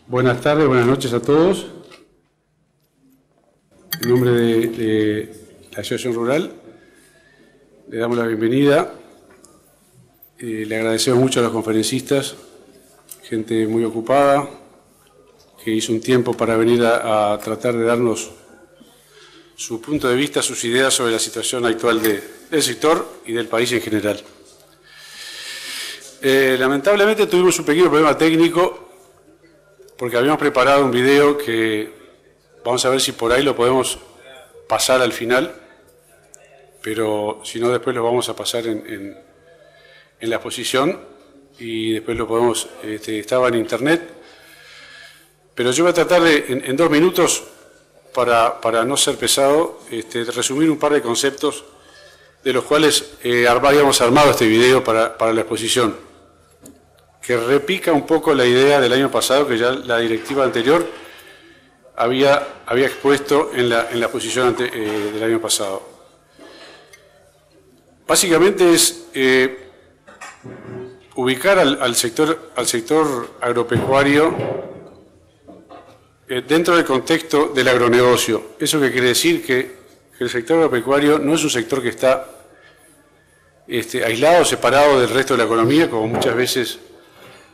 Buenas tardes, buenas noches a todos. En nombre de la Asociación Rural, le damos la bienvenida. Le agradecemos mucho a los conferencistas, gente muy ocupada, que hizo un tiempo para venir a tratar de darnos su punto de vista, sus ideas sobre la situación actual del sector y del país en general. Lamentablemente tuvimos un pequeño problema técnico porque habíamos preparado un video que vamos a ver si por ahí lo podemos pasar al final, pero si no después lo vamos a pasar en la exposición y después lo podemos, estaba en internet, pero yo voy a tratar de, en 2 minutos, para no ser pesado, resumir un par de conceptos de los cuales habíamos armado este video para la exposición, que repica un poco la idea del año pasado, que ya la directiva anterior había expuesto en la exposición del año pasado. Básicamente es ubicar al sector agropecuario dentro del contexto del agronegocio. ¿Eso qué quiere decir? Que el sector agropecuario no es un sector que está aislado, separado del resto de la economía, como muchas veces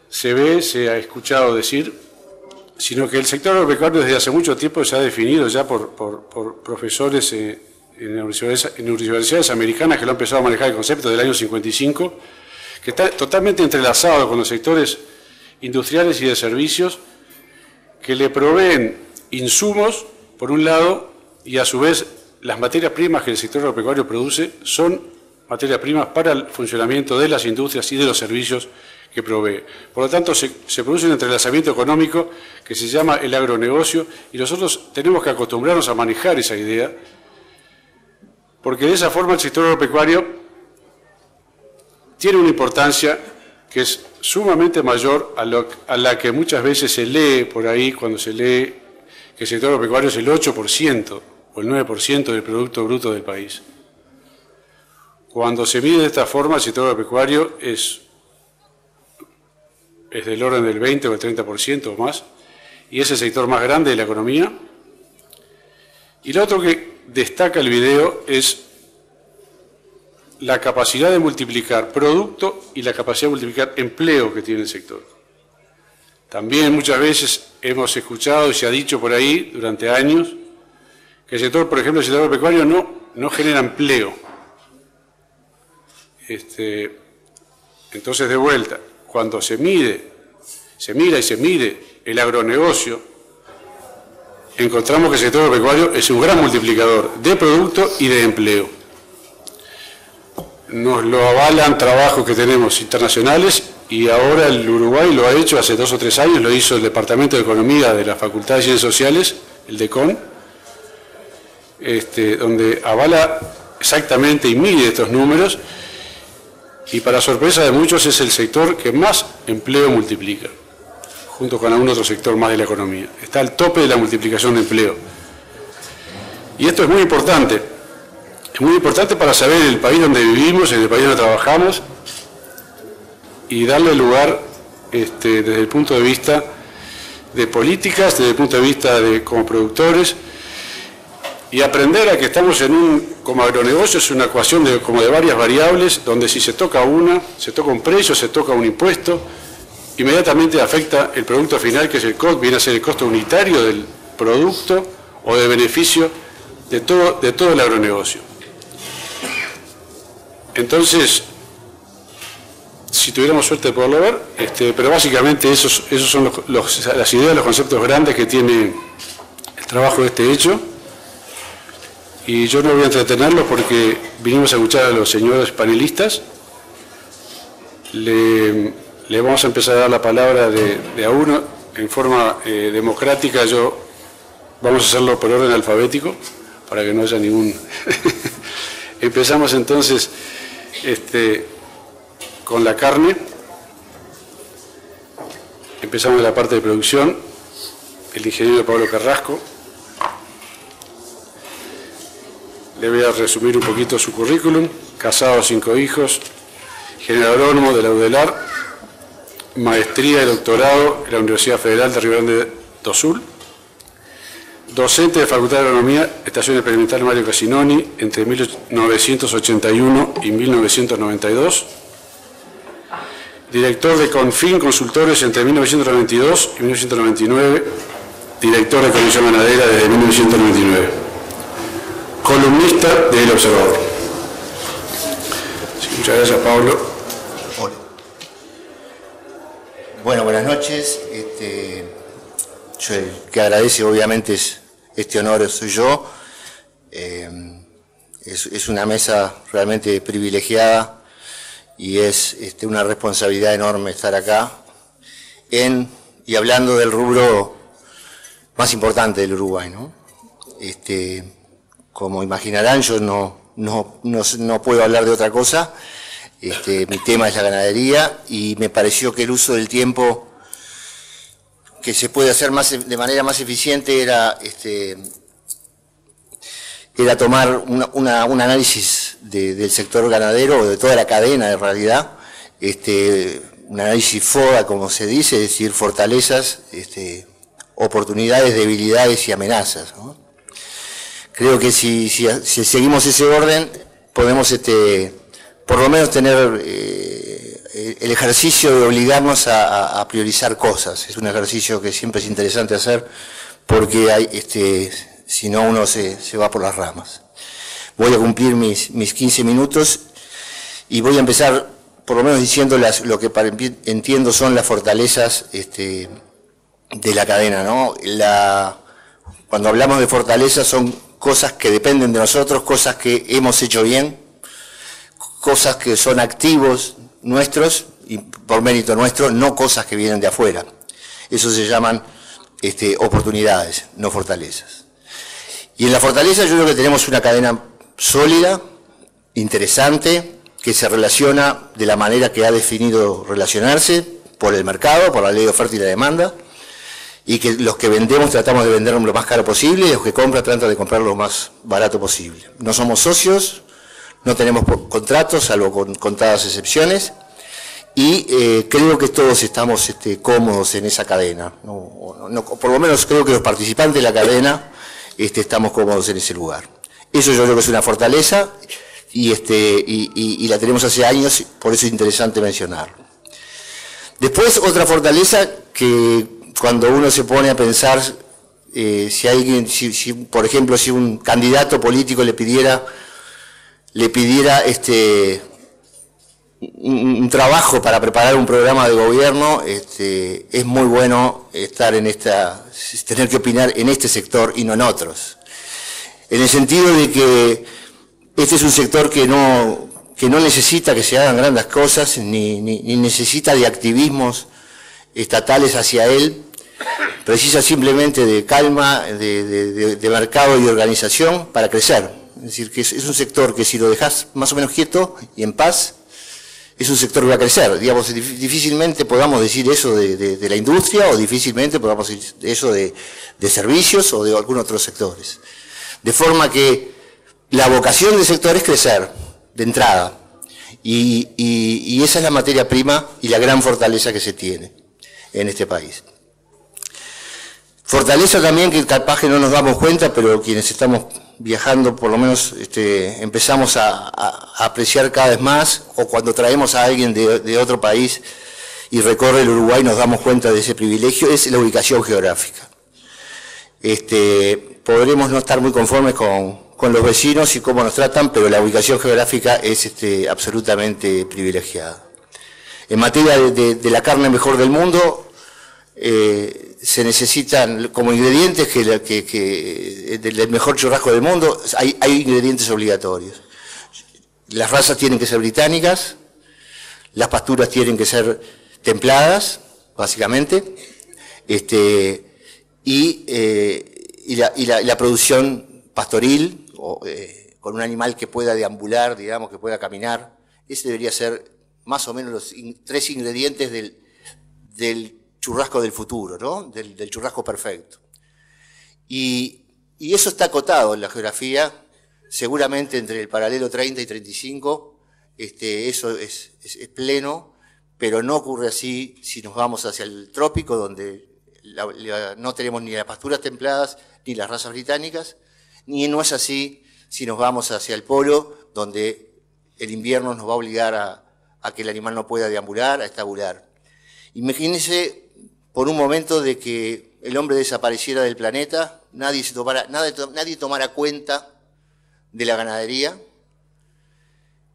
se ha escuchado decir, sino que el sector agropecuario desde hace mucho tiempo se ha definido ya por profesores en universidades americanas que lo han empezado a manejar el concepto del año 55, que está totalmente entrelazado con los sectores industriales y de servicios que le proveen insumos, por un lado, y a su vez las materias primas que el sector agropecuario produce son materias primas para el funcionamiento de las industrias y de los servicios que provee. Por lo tanto, se produce un entrelazamiento económico que se llama el agronegocio y nosotros tenemos que acostumbrarnos a manejar esa idea, porque de esa forma el sector agropecuario tiene una importancia que es sumamente mayor a la que muchas veces se lee por ahí cuando se lee que el sector agropecuario es el 8% o el 9% del Producto Bruto del país. Cuando se mide de esta forma, el sector agropecuario es del orden del 20 o el 30% o más, y es el sector más grande de la economía. Y lo otro que destaca el video es la capacidad de multiplicar producto y la capacidad de multiplicar empleo que tiene el sector. También muchas veces hemos escuchado y se ha dicho por ahí durante años que el sector, por ejemplo, el sector agropecuario no genera empleo. Entonces, de vuelta, cuando se mira y se mide el agronegocio, encontramos que el sector agropecuario es un gran multiplicador de producto y de empleo. Nos lo avalan trabajos que tenemos internacionales y ahora el Uruguay lo ha hecho hace 2 o 3 años, lo hizo el Departamento de Economía de la Facultad de Ciencias Sociales, el DECON, donde avala exactamente y mide estos números y para sorpresa de muchos es el sector que más empleo multiplica, junto con algún otro sector más de la economía. Está al tope de la multiplicación de empleo. Y esto es muy importante. Es muy importante para saber el país donde vivimos, en el país donde trabajamos, y darle lugar desde el punto de vista de políticas, desde el punto de vista como productores, y aprender a que estamos como agronegocio es una ecuación de varias variables, donde si se toca una, se toca un precio, se toca un impuesto, inmediatamente afecta el producto final, que es el costo, viene a ser el costo unitario del producto o de beneficio de todo el agronegocio. Entonces, si tuviéramos suerte de poderlo ver, pero básicamente esos son las ideas, los conceptos grandes que tiene el trabajo de este hecho. Y yo no voy a entretenerlos porque vinimos a escuchar a los señores panelistas. Le vamos a empezar a dar la palabra de a uno en forma democrática. Vamos a hacerlo por orden alfabético para que no haya ningún... Empezamos entonces con la carne. Empezamos de la parte de producción. El ingeniero Pablo Carrasco. Le voy a resumir un poquito su currículum. Casado, 5 hijos, ingeniero agrónomo de la UDELAR, maestría y doctorado en la Universidad Federal de Río Grande do Sul. Docente de Facultad de Agronomía, Estación Experimental Mario Casinoni, entre 1981 y 1992. Director de Confin Consultores entre 1992 y 1999. Director de Comisión Ganadera desde 1999. Columnista de El Observador. Sí, muchas gracias, Pablo. Hola. Bueno, buenas noches. Yo el que agradece obviamente es este honor soy yo. Es una mesa realmente privilegiada y es una responsabilidad enorme estar acá y hablando del rubro más importante del Uruguay, ¿no? Como imaginarán, yo no puedo hablar de otra cosa. Mi tema es la ganadería y me pareció que el uso del tiempo que se puede hacer de manera más eficiente era tomar un análisis del sector ganadero o de toda la cadena en realidad, un análisis FODA como se dice, es decir, fortalezas, oportunidades, debilidades y amenazas, ¿no? Creo que si seguimos ese orden podemos por lo menos tener el ejercicio de obligarnos a priorizar cosas. Es un ejercicio que siempre es interesante hacer porque si no uno se va por las ramas. Voy a cumplir mis 15 minutos y voy a empezar por lo menos diciendo lo que entiendo son las fortalezas de la cadena, ¿no? Cuando hablamos de fortalezas son cosas que dependen de nosotros, cosas que hemos hecho bien, cosas que son activos nuestros y por mérito nuestro, no cosas que vienen de afuera. Eso se llaman oportunidades, no fortalezas. Y en la fortaleza yo creo que tenemos una cadena sólida, interesante, que se relaciona de la manera que ha definido relacionarse por el mercado, por la ley de oferta y la demanda, y que los que vendemos tratamos de vender lo más caro posible y los que compran tratan de comprar lo más barato posible. No somos socios, no tenemos contratos, salvo con contadas excepciones, y creo que todos estamos cómodos en esa cadena. Por lo menos creo que los participantes de la cadena estamos cómodos en ese lugar. Eso yo creo que es una fortaleza y la tenemos hace años, por eso es interesante mencionarlo. Después, otra fortaleza que cuando uno se pone a pensar, por ejemplo, si un candidato político le pidiera un trabajo para preparar un programa de gobierno, es muy bueno tener que opinar en este sector y no en otros. En el sentido de que este es un sector que no necesita que se hagan grandes cosas, ni necesita de activismos estatales hacia él, precisa simplemente de calma, de mercado y organización para crecer. Es decir, que es un sector que si lo dejas más o menos quieto y en paz, es un sector que va a crecer. Digamos, difícilmente podamos decir eso de la industria o difícilmente podamos decir eso de servicios o de algunos otros sectores. De forma que la vocación del sector es crecer, de entrada. Y esa es la materia prima y la gran fortaleza que se tiene en este país. Fortaleza también que capaz que no nos damos cuenta, pero quienes estamos viajando por lo menos empezamos a apreciar cada vez más, o cuando traemos a alguien de otro país y recorre el Uruguay nos damos cuenta de ese privilegio, es la ubicación geográfica. Podremos no estar muy conformes con los vecinos y cómo nos tratan, pero la ubicación geográfica es absolutamente privilegiada. En materia de la carne mejor del mundo, se necesitan como ingredientes del mejor churrasco del mundo, hay ingredientes obligatorios. Las razas tienen que ser británicas, las pasturas tienen que ser templadas, básicamente, y la producción pastoril, con un animal que pueda deambular, digamos, que pueda caminar, ese debería ser más o menos los 3 ingredientes del churrasco del futuro, ¿no? Del churrasco perfecto. Y eso está acotado en la geografía, seguramente entre el paralelo 30 y 35, eso es pleno, pero no ocurre así si nos vamos hacia el trópico, donde no tenemos ni las pasturas templadas ni las razas británicas, ni no es así si nos vamos hacia el polo, donde el invierno nos va a obligar a que el animal no pueda deambular, a estabular. Imagínense por un momento de que el hombre desapareciera del planeta, nadie tomara cuenta de la ganadería.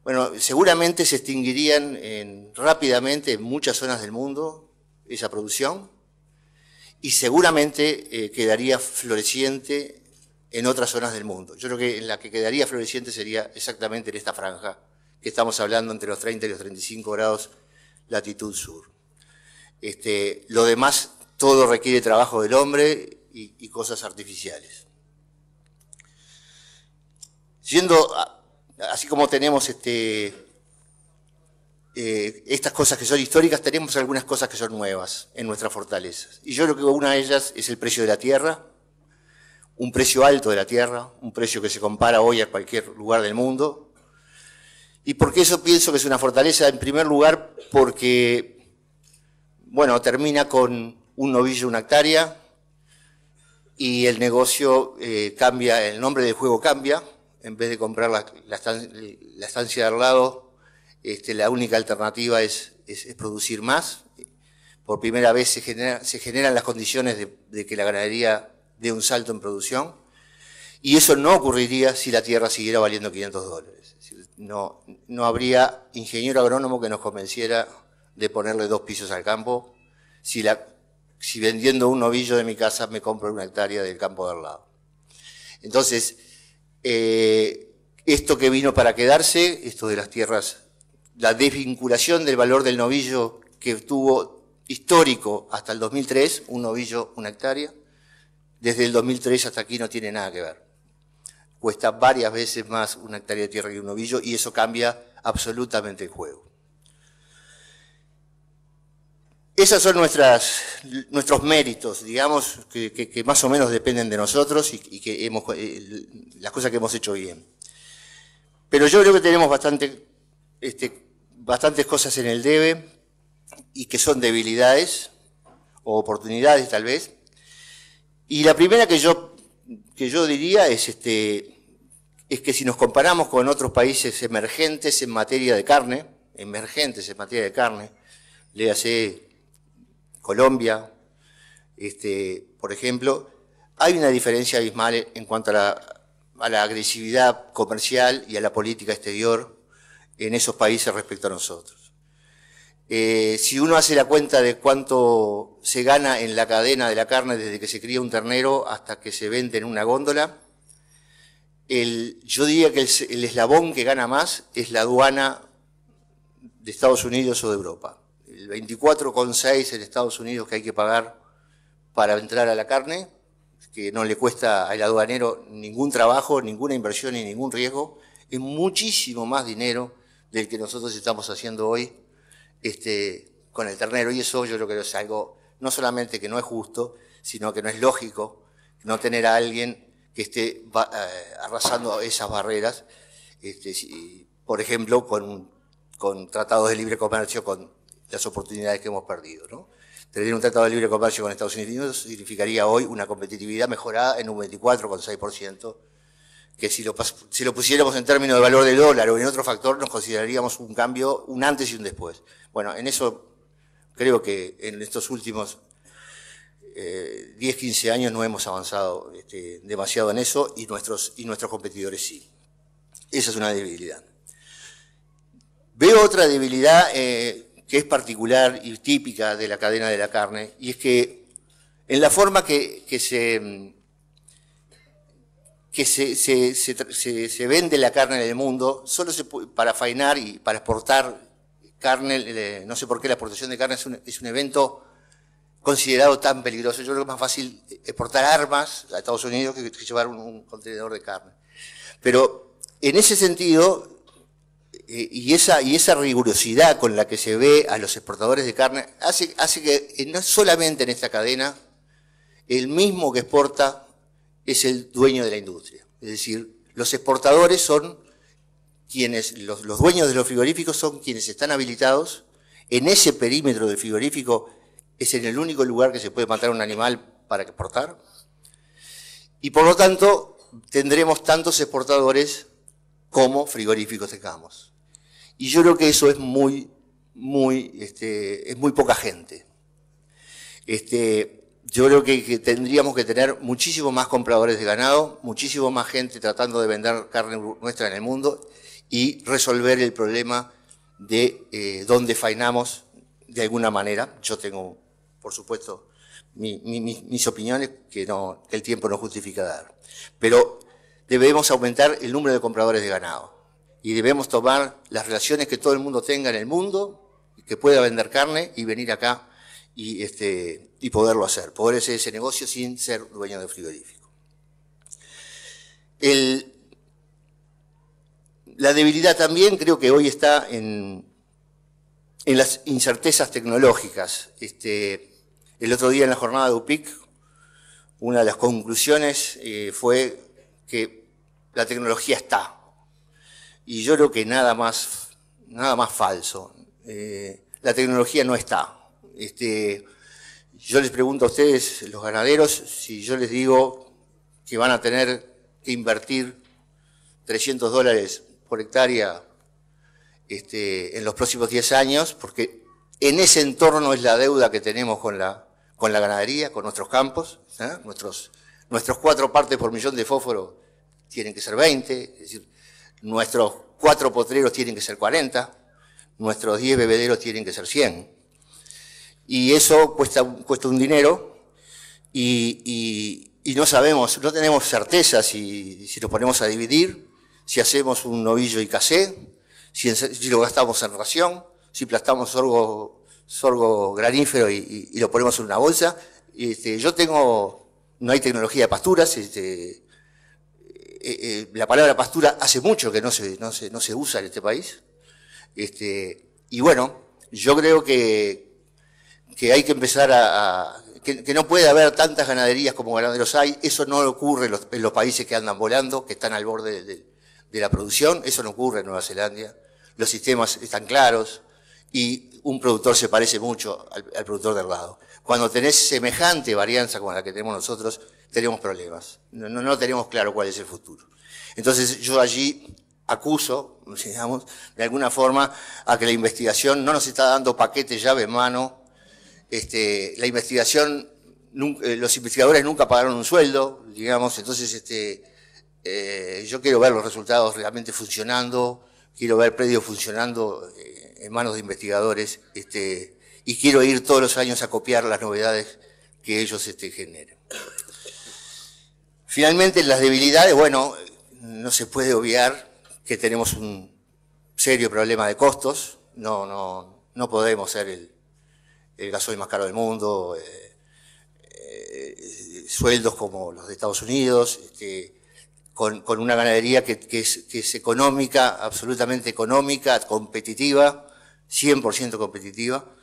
Bueno, seguramente se extinguirían rápidamente en muchas zonas del mundo esa producción y seguramente quedaría floreciente en otras zonas del mundo. Yo creo que en la que quedaría floreciente sería exactamente en esta franja que estamos hablando entre los 30 y los 35 grados latitud sur. Lo demás, todo requiere trabajo del hombre y cosas artificiales. Así como tenemos estas cosas que son históricas, tenemos algunas cosas que son nuevas en nuestras fortalezas. Y yo creo que una de ellas es el precio de la tierra, un precio alto de la tierra, un precio que se compara hoy a cualquier lugar del mundo. ¿Y por qué eso pienso que es una fortaleza? En primer lugar, porque, bueno, termina con un novillo, una hectárea, y el negocio cambia, el nombre del juego cambia. En vez de comprar la estancia de al lado, la única alternativa es producir más. Por primera vez se generan las condiciones de que la ganadería dé un salto en producción. Y eso no ocurriría si la tierra siguiera valiendo $500. No habría ingeniero agrónomo que nos convenciera de ponerle 2 pisos al campo si vendiendo un novillo de mi casa me compro una hectárea del campo de al lado. Entonces, esto que vino para quedarse, esto de las tierras, la desvinculación del valor del novillo que tuvo histórico hasta el 2003, un novillo, una hectárea, desde el 2003 hasta aquí no tiene nada que ver. Cuesta varias veces más una hectárea de tierra que un novillo y eso cambia absolutamente el juego. Esos son nuestros méritos, digamos, que más o menos dependen de nosotros y que las cosas que hemos hecho bien. Pero yo creo que tenemos bastantes cosas en el debe y que son debilidades o oportunidades tal vez. Y la primera que yo diría es que si nos comparamos con otros países emergentes en materia de carne, léase Colombia, por ejemplo, hay una diferencia abismal en cuanto a la agresividad comercial y a la política exterior en esos países respecto a nosotros. Si uno hace la cuenta de cuánto se gana en la cadena de la carne desde que se cría un ternero hasta que se vende en una góndola, yo diría que el eslabón que gana más es la aduana de Estados Unidos o de Europa. El 24,6 en Estados Unidos que hay que pagar para entrar a la carne, que no le cuesta al aduanero ningún trabajo, ninguna inversión y ningún riesgo, es muchísimo más dinero del que nosotros estamos haciendo hoy con el ternero. Y eso yo creo que es algo, no solamente que no es justo, sino que no es lógico no tener a alguien que esté arrasando esas barreras, por ejemplo, con tratados de libre comercio, con las oportunidades que hemos perdido, ¿no? Tener un tratado de libre comercio con Estados Unidos significaría hoy una competitividad mejorada en un 24,6%, que si lo pusiéramos en términos de valor del dólar o en otro factor, nos consideraríamos un cambio, un antes y un después. Bueno, en eso creo que en estos últimos 10, 15 años no hemos avanzado demasiado en eso y nuestros competidores sí. Esa es una debilidad. Veo otra debilidad que es particular y típica de la cadena de la carne, y es que en la forma que se vende la carne en el mundo, solo para faenar y para exportar carne, no sé por qué la exportación de carne es un evento considerado tan peligroso. Yo creo que es más fácil exportar armas a Estados Unidos que llevar un contenedor de carne. Pero en ese sentido, y esa rigurosidad con la que se ve a los exportadores de carne, hace que no solamente en esta cadena, el mismo que exporta es el dueño de la industria. Es decir, los exportadores son quienes, los dueños de los frigoríficos son quienes están habilitados en ese perímetro del frigorífico es en el único lugar que se puede matar un animal para exportar. Y por lo tanto, tendremos tantos exportadores como frigoríficos tengamos. Y yo creo que eso es muy poca gente. Yo creo que tendríamos que tener muchísimo más compradores de ganado, muchísimo más gente tratando de vender carne nuestra en el mundo y resolver el problema de dónde faenamos de alguna manera. Yo tengo, por supuesto, mis opiniones que el tiempo no justifica dar. Pero debemos aumentar el número de compradores de ganado y debemos tomar las relaciones que todo el mundo tenga en el mundo, que pueda vender carne y venir acá y poderlo hacer, poder hacer ese negocio sin ser dueño de frigorífico. La debilidad también creo que hoy está en las incertezas tecnológicas. El otro día en la jornada de UPIC, una de las conclusiones fue que la tecnología está. Y yo creo que nada más falso. La tecnología no está. Yo les pregunto a ustedes, los ganaderos, si yo les digo que van a tener que invertir $300 por hectárea en los próximos 10 años, porque en ese entorno es la deuda que tenemos con la ganadería, con nuestros campos, ¿eh? Nuestros 4 partes por millón de fósforo tienen que ser 20, es decir, nuestros 4 potreros tienen que ser 40, nuestros 10 bebederos tienen que ser 100. Y eso cuesta un dinero y no sabemos, no tenemos certeza si nos ponemos a dividir, si hacemos un novillo y casé, si lo gastamos en ración, si plantamos sorgo granífero y lo ponemos en una bolsa. No hay tecnología de pasturas, la palabra pastura hace mucho que no se usa en este país. Y bueno, yo creo que hay que empezar que no puede haber tantas ganaderías como ganaderos hay. Eso no ocurre en los países que andan volando, que están al borde de la producción. Eso no ocurre en Nueva Zelanda. Los sistemas están claros y un productor se parece mucho al productor del lado. Cuando tenés semejante varianza como la que tenemos nosotros, tenemos problemas. No tenemos claro cuál es el futuro. Entonces yo allí acuso, digamos, de alguna forma a que la investigación no nos está dando paquete llave en mano. La investigación, los investigadores nunca pagaron un sueldo, digamos, entonces yo quiero ver los resultados realmente funcionando, quiero ver predios funcionando en manos de investigadores, y quiero ir todos los años a copiar las novedades que ellos generen. Finalmente, las debilidades, bueno, no se puede obviar que tenemos un serio problema de costos, no podemos ser el gasoil más caro del mundo, sueldos como los de Estados Unidos, con una ganadería que es económica, absolutamente económica, competitiva, 100% competitiva,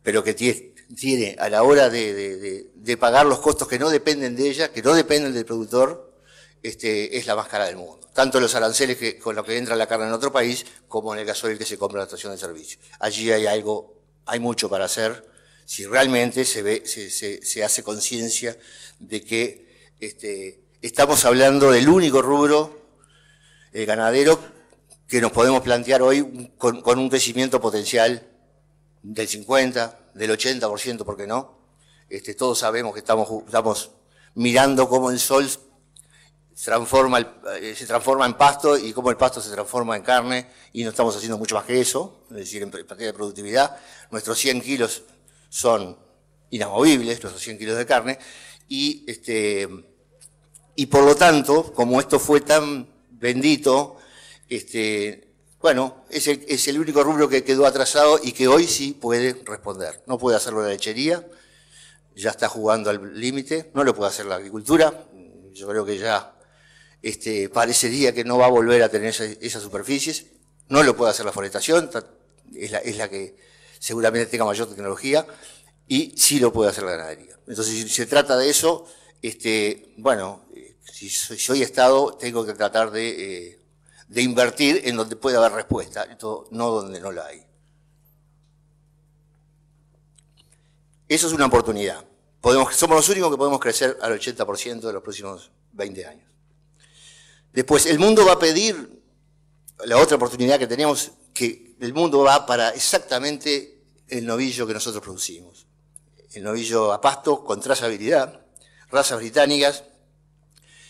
pero que tiene a la hora de pagar los costos que no dependen de ella, que no dependen del productor, es la más cara del mundo. Tanto los aranceles con los que entra la carne en otro país, como en el gasoil que se compra en la estación de servicio. Allí hay mucho para hacer, si realmente se hace conciencia de que estamos hablando del único rubro ganadero que nos podemos plantear hoy con un crecimiento potencial del 50%, del 80%, ¿por qué no? Todos sabemos que estamos mirando cómo el sol se transforma en pasto y cómo el pasto se transforma en carne, y no estamos haciendo mucho más que eso, es decir, en materia de productividad. Nuestros 100 kilos son inamovibles, nuestros 100 kilos de carne, y por lo tanto, como esto fue tan bendito, bueno, es el único rubro que quedó atrasado y que hoy sí puede responder. No puede hacerlo la lechería, ya está jugando al límite, no lo puede hacer la agricultura, yo creo que ya parecería que no va a volver a tener esas superficies, no lo puede hacer la forestación, es la que seguramente tenga mayor tecnología, y sí lo puede hacer la ganadería. Entonces, si se trata de eso, bueno, si soy Estado, tengo que tratar de invertir en donde pueda haber respuesta, no donde no la hay. Eso es una oportunidad. Somos los únicos que podemos crecer al 80% de los próximos 20 años. Después, el mundo va a pedir, la otra oportunidad que tenemos, que el mundo va para exactamente el novillo que nosotros producimos. El novillo a pasto con trazabilidad, razas británicas,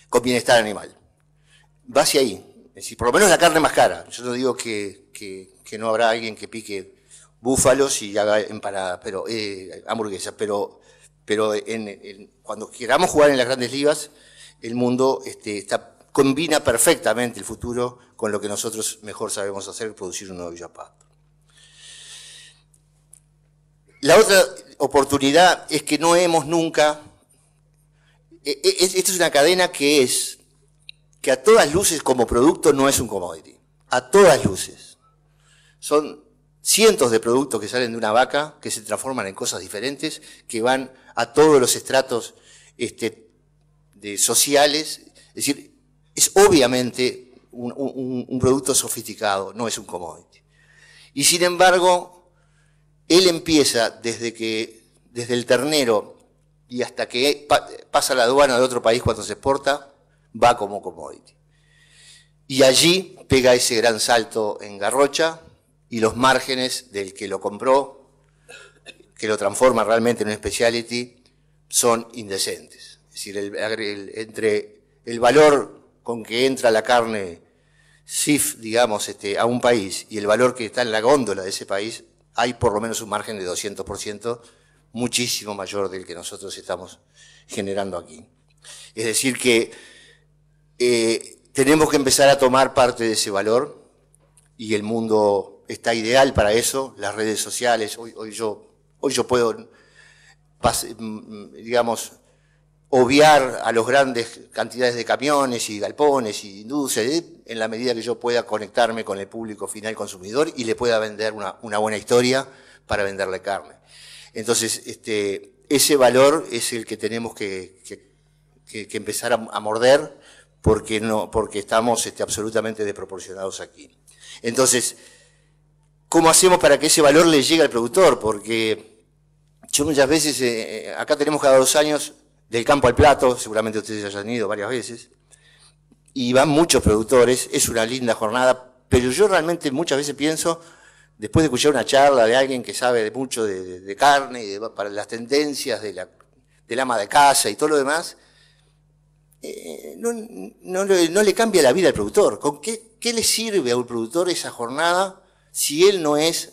con bienestar animal. Va hacia ahí. Es decir, por lo menos la carne más cara. Yo no digo que no habrá alguien que pique búfalos y haga empanada, pero hamburguesas, pero cuando queramos jugar en las grandes ligas, el mundo combina perfectamente el futuro con lo que nosotros mejor sabemos hacer, producir un novillo a pasto. La otra oportunidad es que no hemos nunca... Esta es una cadena que a todas luces como producto no es un commodity. A todas luces. Son cientos de productos que salen de una vaca, que se transforman en cosas diferentes, que van a todos los estratos sociales. Es decir, es obviamente un producto sofisticado, no es un commodity. Y sin embargo, él empieza desde el ternero y hasta que pasa la aduana de otro país cuando se exporta, va como commodity. Y allí pega ese gran salto en garrocha y los márgenes del que lo compró, que lo transforma realmente en un specialty, son indecentes. Es decir, entre el valor con que entra la carne CIF, digamos, a un país y el valor que está en la góndola de ese país, hay por lo menos un margen de 200%, muchísimo mayor del que nosotros estamos generando aquí. Es decir que tenemos que empezar a tomar parte de ese valor y el mundo está ideal para eso, las redes sociales, hoy yo puedo, digamos, obviar a las grandes cantidades de camiones y galpones y industrias, en la medida que yo pueda conectarme con el público final consumidor y le pueda vender una buena historia para venderle carne. Entonces, ese valor es el que tenemos que empezar a morder porque estamos absolutamente desproporcionados aquí. Entonces, ¿cómo hacemos para que ese valor le llegue al productor? Porque yo muchas veces, acá tenemos cada 2 años del campo al plato, seguramente ustedes hayan ido varias veces, y van muchos productores, es una linda jornada, pero yo realmente muchas veces pienso, después de escuchar una charla de alguien que sabe mucho de carne, y para las tendencias del ama de casa y todo lo demás, no le cambia la vida al productor. ¿Con qué le sirve a un productor esa jornada si él no es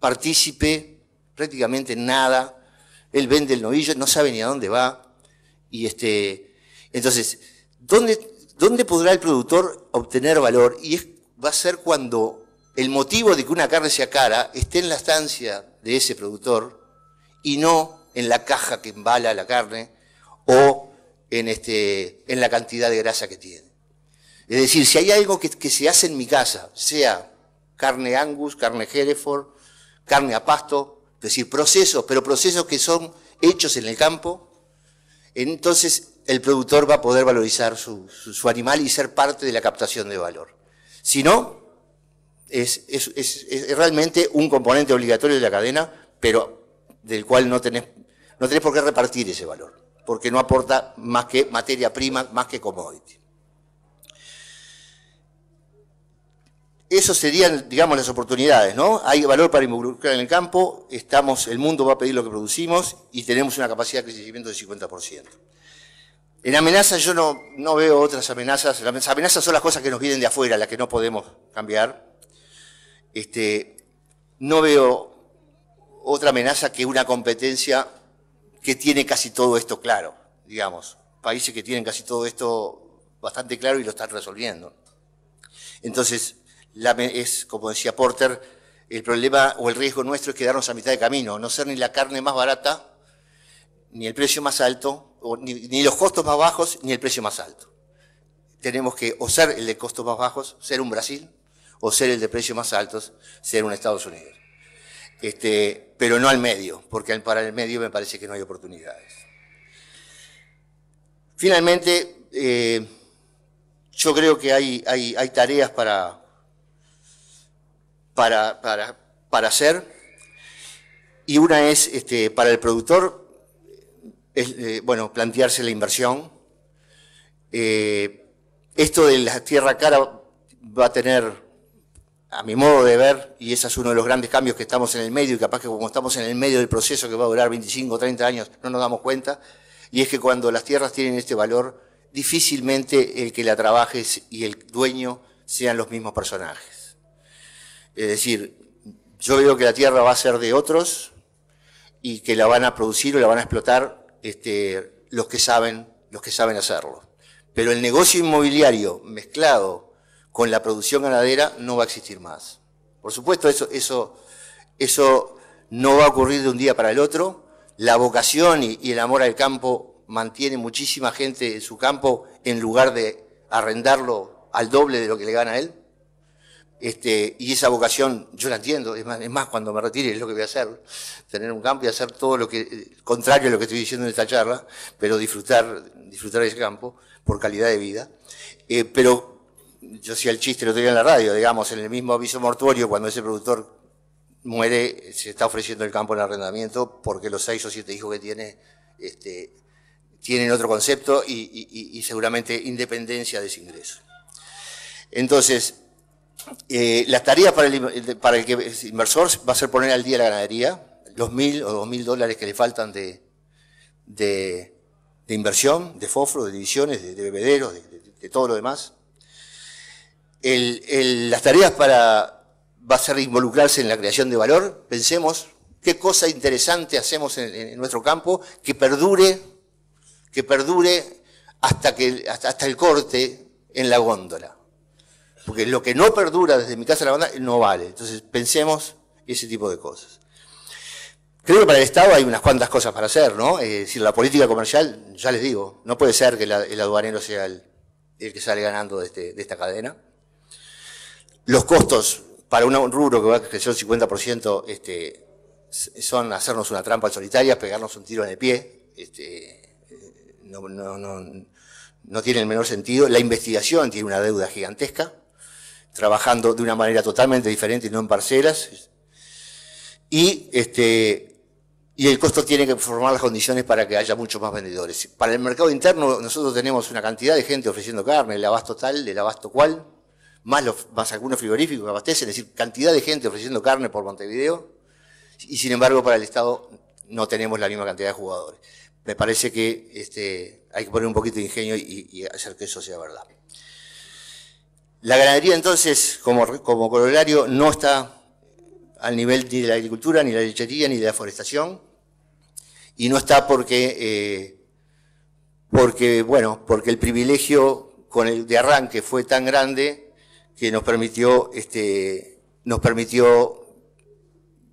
partícipe prácticamente en nada? Él vende el novillo, no sabe ni a dónde va. Y entonces, ¿dónde podrá el productor obtener valor? Y va a ser cuando el motivo de que una carne sea cara esté en la estancia de ese productor y no en la caja que embala la carne o en la cantidad de grasa que tiene. Es decir, si hay algo que se hace en mi casa, sea carne Angus, carne Hereford, carne a pasto, es decir, procesos, pero procesos que son hechos en el campo, entonces el productor va a poder valorizar su animal y ser parte de la captación de valor. Si no, es realmente un componente obligatorio de la cadena, pero del cual no tenés por qué repartir ese valor, porque no aporta más que materia prima, más que commodity. Esas serían, digamos, las oportunidades, ¿no? Hay valor para involucrar en el campo, el mundo va a pedir lo que producimos y tenemos una capacidad de crecimiento del 50%. En amenazas yo no veo otras amenazas. Las amenazas son las cosas que nos vienen de afuera, las que no podemos cambiar. No veo otra amenaza que una competencia que tiene casi todo esto claro, digamos. Países que tienen casi todo esto bastante claro y lo están resolviendo. Entonces, es, como decía Porter, el problema o el riesgo nuestro es quedarnos a mitad de camino, no ser ni la carne más barata, ni el precio más alto, ni los costos más bajos, ni el precio más alto. Tenemos que o ser el de costos más bajos, ser un Brasil, o ser el de precios más altos, ser un Estados Unidos. Pero no al medio, porque para el medio me parece que no hay oportunidades. Finalmente, yo creo que hay tareas para hacer Y una es, para el productor, bueno, plantearse la inversión. Esto de la tierra cara va a tener, a mi modo de ver, y ese es uno de los grandes cambios que estamos en el medio, y capaz que como estamos en el medio del proceso que va a durar 25 o 30 años, no nos damos cuenta, y es que cuando las tierras tienen este valor, difícilmente el que la trabaje y el dueño sean los mismos personajes. Es decir, yo veo que la tierra va a ser de otros y que la van a producir o la van a explotar los que saben hacerlo. Pero el negocio inmobiliario mezclado con la producción ganadera no va a existir más. Por supuesto, eso no va a ocurrir de un día para el otro. La vocación y el amor al campo mantiene muchísima gente en su campo en lugar de arrendarlo al doble de lo que le gana a él. Y esa vocación yo la entiendo, es más, cuando me retire es lo que voy a hacer, tener un campo y hacer todo lo que, contrario a lo que estoy diciendo en esta charla, pero disfrutar de ese campo por calidad de vida. Pero yo hacía el chiste, lo tenía en la radio, digamos, en el mismo aviso mortuorio, cuando ese productor muere, se está ofreciendo el campo en arrendamiento porque los 6 o 7 hijos que tiene, tienen otro concepto y seguramente independencia de ese ingreso. Entonces, las tareas para el que es inversor va a ser poner al día la ganadería, los $1.000 o $2.000 que le faltan de inversión, de fósforo, de divisiones, de bebederos, de todo lo demás. Las tareas va a ser involucrarse en la creación de valor. Pensemos qué cosa interesante hacemos en nuestro campo que perdure hasta el corte en la góndola. Porque lo que no perdura desde mi casa a la góndola no vale. Entonces pensemos ese tipo de cosas. Creo que para el Estado hay unas cuantas cosas para hacer, ¿no? Es decir, la política comercial, ya les digo, no puede ser que el aduanero sea el que sale ganando de esta cadena. Los costos para un rubro que va a crecer un 50% son hacernos una trampa solitaria, pegarnos un tiro en el pie. No tiene el menor sentido. La investigación tiene una deuda gigantesca, trabajando de una manera totalmente diferente y no en parcelas. Y el costo tiene que formar las condiciones para que haya muchos más vendedores. Para el mercado interno nosotros tenemos una cantidad de gente ofreciendo carne, el abasto tal, el abasto cual, más algunos frigoríficos que abastecen, es decir, cantidad de gente ofreciendo carne por Montevideo, y sin embargo para el Estado no tenemos la misma cantidad de jugadores. Me parece que hay que poner un poquito de ingenio y hacer que eso sea verdad. La ganadería entonces, como corolario, no está al nivel ni de la agricultura, ni de la lechería, ni de la forestación, y no está porque el privilegio de arranque fue tan grande que nos permitió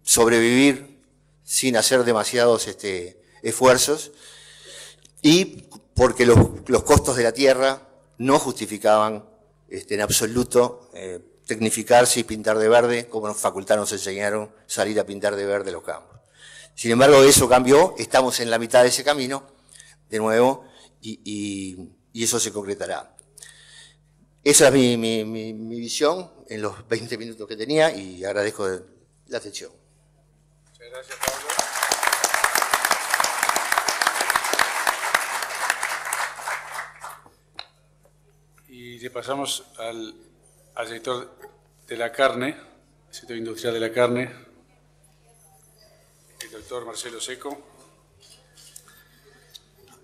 sobrevivir sin hacer demasiados esfuerzos, y porque los costos de la tierra no justificaban en absoluto tecnificarse y pintar de verde, como en facultad nos enseñaron salir a pintar de verde los campos. Sin embargo, eso cambió, estamos en la mitad de ese camino, de nuevo, y eso se concretará. Esa es mi visión en los 20 minutos que tenía, y agradezco la atención. Muchas gracias, Pablo. Y le pasamos al sector de la carne, el sector industrial de la carne, el doctor Marcelo Seco,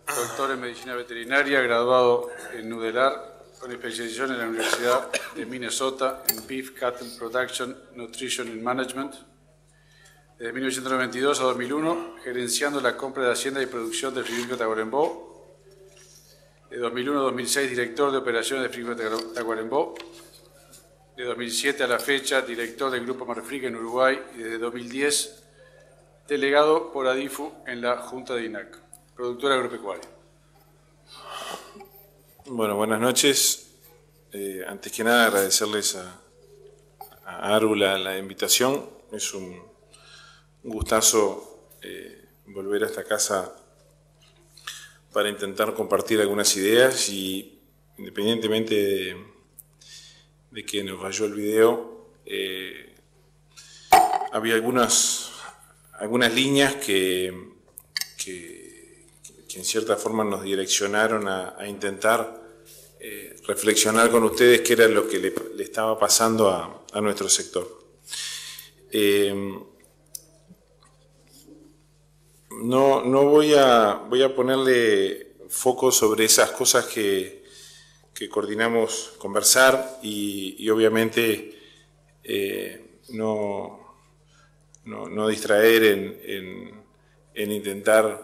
doctor en medicina veterinaria, graduado en UDELAR, con especialización en la Universidad de Minnesota en Beef Cattle Production, Nutrition and Management. Desde 1992 a 2001, gerenciando la compra de hacienda y producción del frigorífico Tacuarembó. De 2001 a 2006, director de operaciones del frigorífico Tacuarembó. De 2007 a la fecha, director del Grupo Marfrig en Uruguay, y desde 2010, delegado por ADIFU en la Junta de INAC, productora agropecuaria. Bueno, buenas noches. Antes que nada, agradecerles a ARU la invitación. Es un gustazo volver a esta casa para intentar compartir algunas ideas, y independientemente de que nos falló el video, había algunas algunas líneas que en cierta forma nos direccionaron a intentar reflexionar con ustedes qué era lo que le estaba pasando a nuestro sector. No voy a ponerle foco sobre esas cosas que coordinamos conversar y obviamente no distraer en intentar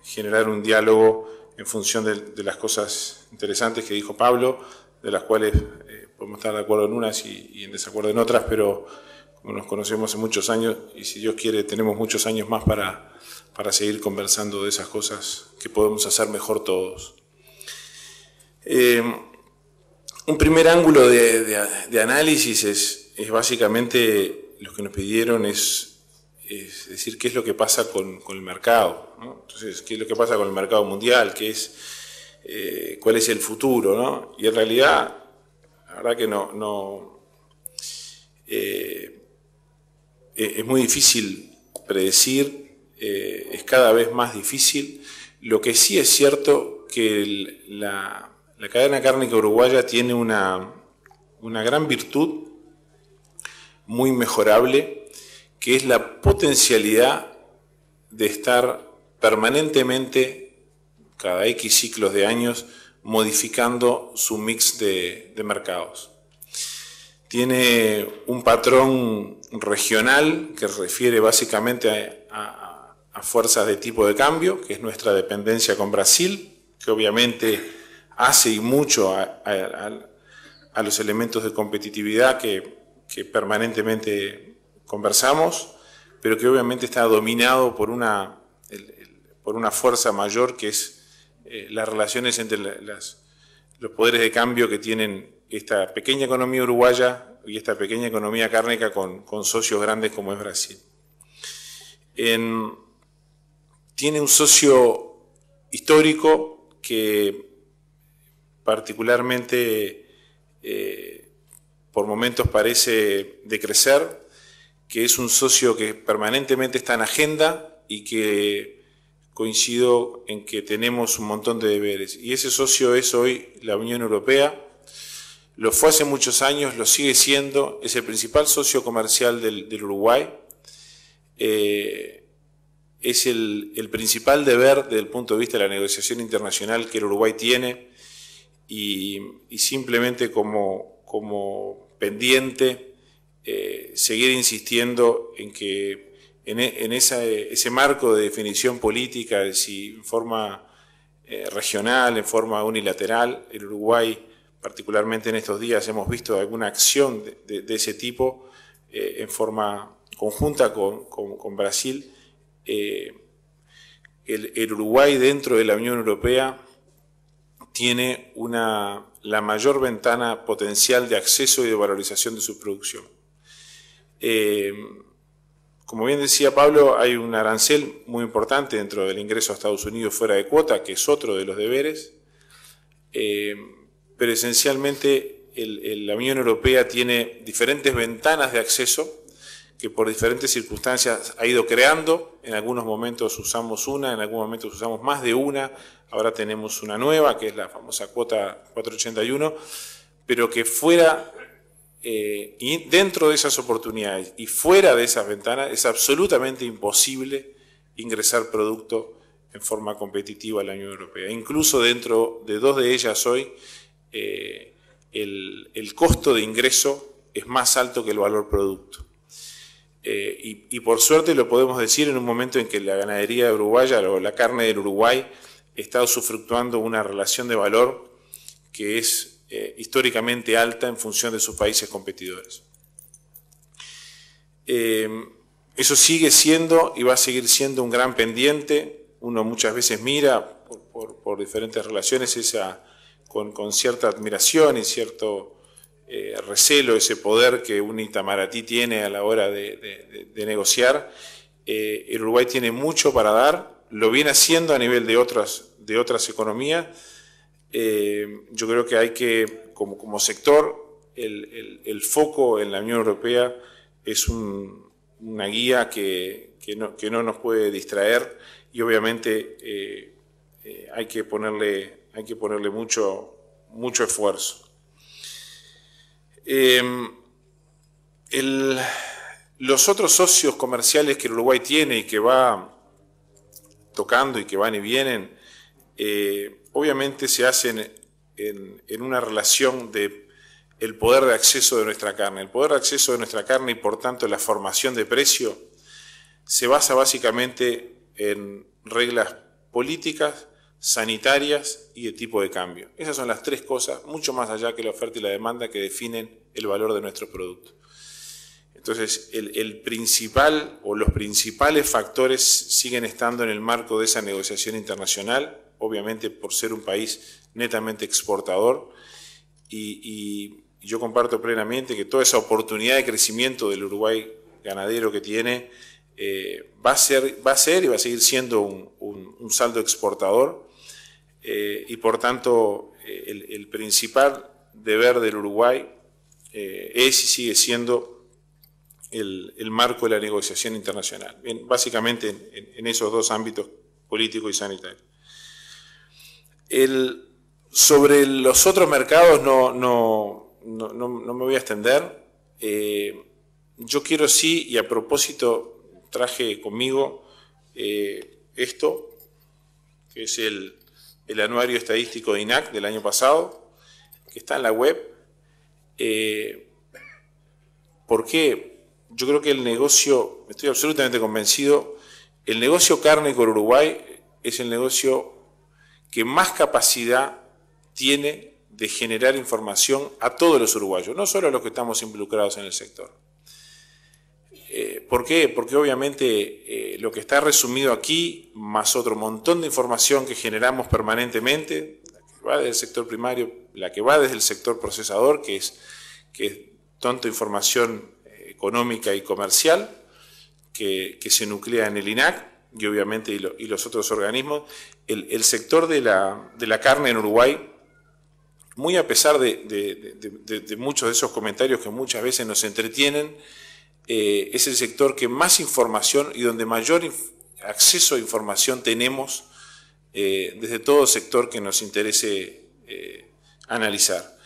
generar un diálogo en función de las cosas interesantes que dijo Pablo, de las cuales podemos estar de acuerdo en unas y en desacuerdo en otras, pero como nos conocemos hace muchos años y si Dios quiere tenemos muchos años más para seguir conversando de esas cosas que podemos hacer mejor todos. Un primer ángulo de análisis es básicamente lo que nos pidieron es decir qué es lo que pasa con el mercado, ¿no? Entonces, qué es lo que pasa con el mercado mundial, cuál es el futuro, ¿no? Y en realidad, la verdad que es muy difícil predecir, es cada vez más difícil. Lo que sí es cierto que la cadena cárnica uruguaya tiene una gran virtud muy mejorable, que es la potencialidad de estar permanentemente, cada X ciclos de años, modificando su mix de mercados. Tiene un patrón regional que refiere básicamente a fuerzas de tipo de cambio, que es nuestra dependencia con Brasil, que obviamente hace y mucho a los elementos de competitividad que permanentemente conversamos, pero que obviamente está dominado por una fuerza mayor que es las relaciones entre los poderes de cambio que tienen esta pequeña economía uruguaya y esta pequeña economía cárnica con socios grandes como es Brasil. Tiene un socio histórico que particularmente por momentos parece decrecer, que es un socio que permanentemente está en agenda y que coincido en que tenemos un montón de deberes. Y ese socio es hoy la Unión Europea, lo fue hace muchos años, lo sigue siendo, es el principal socio comercial del Uruguay, es el principal deber desde el punto de vista de la negociación internacional que el Uruguay tiene y simplemente como pendiente seguir insistiendo en que en ese marco de definición política, si en forma regional, en forma unilateral, el Uruguay, particularmente en estos días, hemos visto alguna acción de ese tipo en forma conjunta con Brasil. El Uruguay dentro de la Unión Europea tiene la mayor ventana potencial de acceso y de valorización de su producción. Como bien decía Pablo, hay un arancel muy importante dentro del ingreso a Estados Unidos fuera de cuota, que es otro de los deberes, pero esencialmente la Unión Europea tiene diferentes ventanas de acceso que por diferentes circunstancias ha ido creando. En algunos momentos usamos una, en algunos momentos usamos más de una, ahora tenemos una nueva, que es la famosa cuota 481, pero que fuera y dentro de esas oportunidades y fuera de esas ventanas es absolutamente imposible ingresar producto en forma competitiva a la Unión Europea. Incluso dentro de dos de ellas hoy, el costo de ingreso es más alto que el valor producto. Y por suerte lo podemos decir en un momento en que la ganadería uruguaya o la carne del Uruguay está usufructuando una relación de valor que es históricamente alta en función de sus países competidores. Eso sigue siendo y va a seguir siendo un gran pendiente. Uno muchas veces mira por diferentes relaciones con cierta admiración y cierto recelo ese poder que un Itamaraty tiene a la hora de negociar. El Uruguay tiene mucho para dar, lo viene haciendo a nivel de otras economías. Yo creo que hay que, como sector, el foco en la Unión Europea es una guía que no nos puede distraer y obviamente hay que ponerle mucho esfuerzo. Los otros socios comerciales que el Uruguay tiene y que va tocando y que van y vienen, obviamente se hacen en una relación de el poder de acceso de nuestra carne. El poder de acceso de nuestra carne y por tanto la formación de precio se basa básicamente en reglas políticas, sanitarias y de tipo de cambio. Esas son las tres cosas, mucho más allá que la oferta y la demanda, que definen el valor de nuestros productos. Entonces, el principal o los principales factores siguen estando en el marco de esa negociación internacional, obviamente por ser un país netamente exportador, y yo comparto plenamente que toda esa oportunidad de crecimiento del Uruguay ganadero que tiene va a ser y va a seguir siendo un saldo exportador, y por tanto el principal deber del Uruguay es y sigue siendo el marco de la negociación internacional, básicamente en esos dos ámbitos, político y sanitario. Sobre los otros mercados no me voy a extender. Yo quiero sí, y a propósito traje conmigo esto, que es el anuario estadístico de INAC del año pasado, que está en la web. ¿Por qué? Yo creo que el negocio, estoy absolutamente convencido, el negocio carne con Uruguay es el negocio que más capacidad tiene de generar información a todos los uruguayos, no solo a los que estamos involucrados en el sector. ¿Por qué? Porque obviamente lo que está resumido aquí, más otro montón de información que generamos permanentemente, la que va desde el sector primario, la que va desde el sector procesador, que es tanta información económica y comercial, que se nuclea en el INAC y obviamente y los otros organismos. El sector de la carne en Uruguay, muy a pesar de muchos de esos comentarios que muchas veces nos entretienen, es el sector que más información y donde mayor acceso a información tenemos desde todo sector que nos interese analizar.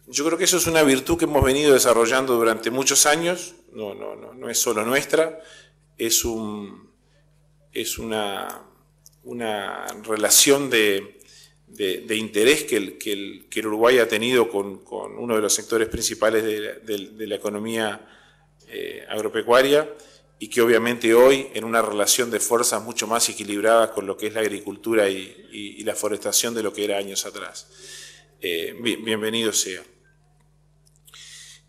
Yo creo que eso es una virtud que hemos venido desarrollando durante muchos años, no es solo nuestra, es una relación de interés que el Uruguay ha tenido con uno de los sectores principales de la economía agropecuaria, y que obviamente hoy en una relación de fuerzas mucho más equilibrada con lo que es la agricultura y la forestación de lo que era años atrás. Bienvenido sea.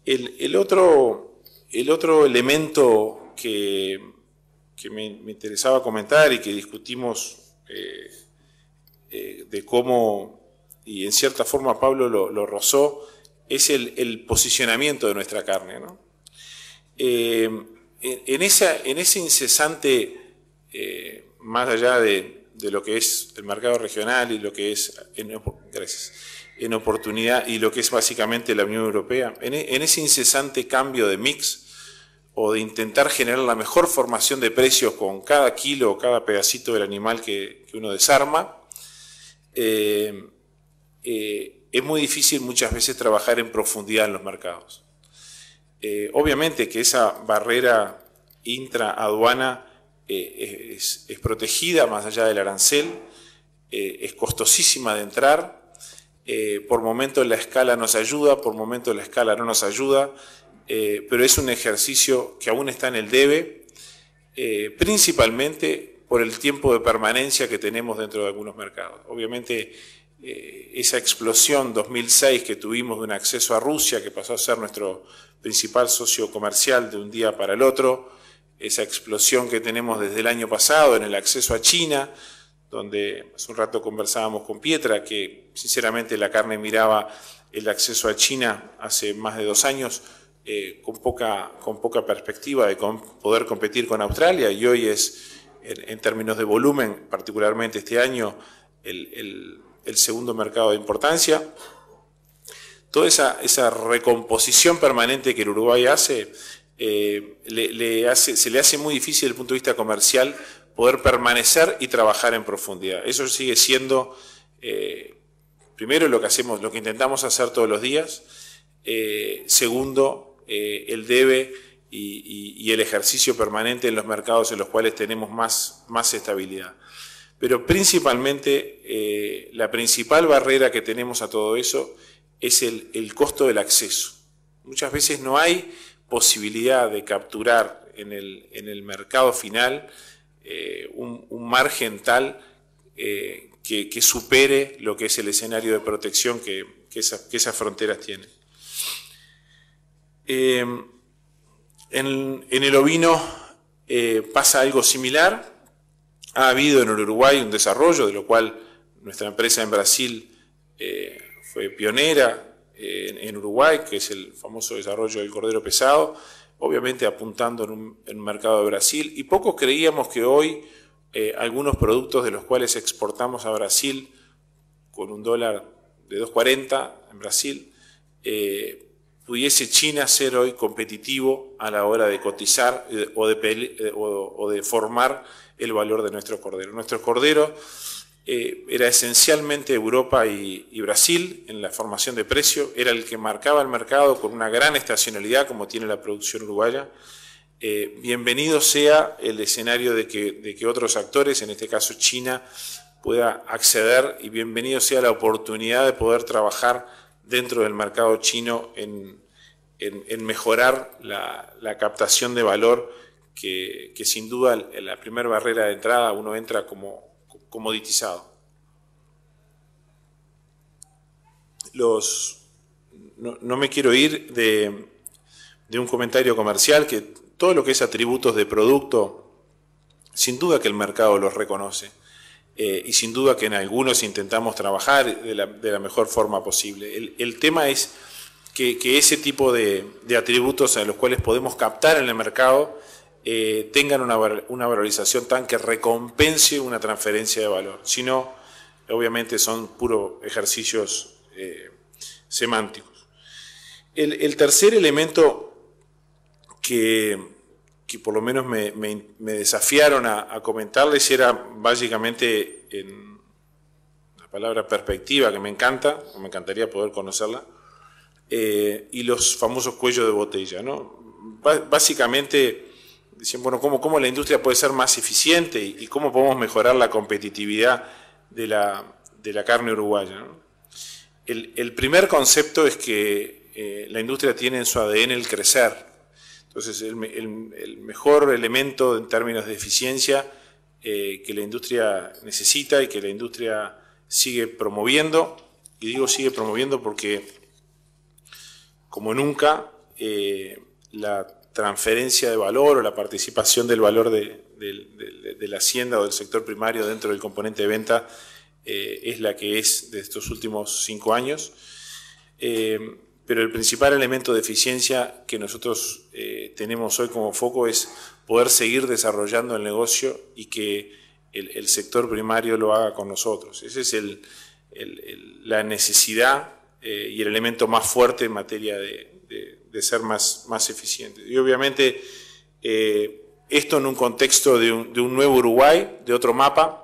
El otro elemento que me interesaba comentar y que discutimos de cómo, y en cierta forma Pablo lo rozó, es el posicionamiento de nuestra carne, ¿no? En ese incesante, más allá de lo que es el mercado regional y lo que es, en oportunidad, y lo que es básicamente la Unión Europea, en ese incesante cambio de mix o de intentar generar la mejor formación de precios con cada kilo o cada pedacito del animal que uno desarma, es muy difícil muchas veces trabajar en profundidad en los mercados. Obviamente que esa barrera intraaduana es protegida más allá del arancel, es costosísima de entrar, por momentos la escala nos ayuda, por momentos la escala no nos ayuda, pero es un ejercicio que aún está en el debe, principalmente por el tiempo de permanencia que tenemos dentro de algunos mercados. Obviamente esa explosión 2006 que tuvimos de un acceso a Rusia, que pasó a ser nuestro principal socio comercial de un día para el otro, esa explosión que tenemos desde el año pasado en el acceso a China, donde hace un rato conversábamos con Pietra, que sinceramente la carne miraba el acceso a China hace más de 2 años con poca perspectiva de poder competir con Australia, y hoy es, en términos de volumen, particularmente este año, el segundo mercado de importancia. Toda esa recomposición permanente que el Uruguay hace se le hace muy difícil desde el punto de vista comercial poder permanecer y trabajar en profundidad. Eso sigue siendo, primero, lo que intentamos hacer todos los días. Segundo, el debe y el ejercicio permanente en los mercados en los cuales tenemos más estabilidad. Pero principalmente, la principal barrera que tenemos a todo eso es el costo del acceso. Muchas veces no hay posibilidad de capturar en el mercado final un margen tal que supere lo que es el escenario de protección que esas fronteras tienen. En el ovino pasa algo similar. Ha habido en el Uruguay un desarrollo, de lo cual nuestra empresa en Brasil fue pionera en Uruguay, que es el famoso desarrollo del cordero pesado, obviamente apuntando en un mercado de Brasil, y pocos creíamos que hoy algunos productos de los cuales exportamos a Brasil con un dólar de 2.40 en Brasil, pudiese China ser hoy competitivo a la hora de cotizar o de formar el valor de nuestro cordero. Nuestro cordero era esencialmente Europa y Brasil en la formación de precio, era el que marcaba el mercado con una gran estacionalidad como tiene la producción uruguaya. Bienvenido sea el escenario de que otros actores, en este caso China, pueda acceder, y bienvenido sea la oportunidad de poder trabajar dentro del mercado chino en mejorar la captación de valor que sin duda en la primera barrera de entrada uno entra como comoditizado. No me quiero ir de un comentario comercial, que todo lo que es atributos de producto, sin duda que el mercado los reconoce, y sin duda que en algunos intentamos trabajar de la mejor forma posible. El tema es que ese tipo de atributos a los cuales podemos captar en el mercado tengan una valorización tan que recompense una transferencia de valor. Si no, obviamente son puros ejercicios semánticos. El tercer elemento que por lo menos me desafiaron a comentarles era básicamente en la palabra perspectiva, que me encanta, me encantaría poder conocerla, y los famosos cuellos de botella, ¿no? Básicamente decían, bueno, ¿cómo la industria puede ser más eficiente y cómo podemos mejorar la competitividad de la carne uruguaya, ¿no? El primer concepto es que la industria tiene en su ADN el crecer. Entonces, el mejor elemento en términos de eficiencia que la industria necesita y que la industria sigue promoviendo, y digo sigue promoviendo porque, como nunca, la transferencia de valor o la participación del valor de la hacienda o del sector primario dentro del componente de venta es la que es de estos últimos 5 años. Pero el principal elemento de eficiencia que nosotros tenemos hoy como foco es poder seguir desarrollando el negocio y que el sector primario lo haga con nosotros. Esa es la necesidad y el elemento más fuerte en materia de ser más eficiente. Y obviamente esto en un contexto de un nuevo Uruguay, de otro mapa.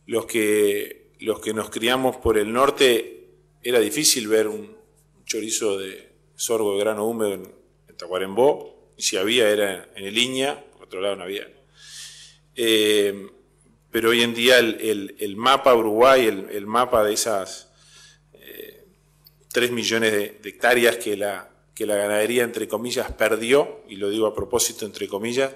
Los que nos criamos por el norte, era difícil ver un chorizo de sorgo de grano húmedo en Tacuarembó, y si había era en el Iña, por otro lado no había. Pero hoy en día el mapa Uruguay, el mapa de esas 3 millones de hectáreas que la ganadería, entre comillas, perdió, y lo digo a propósito, entre comillas,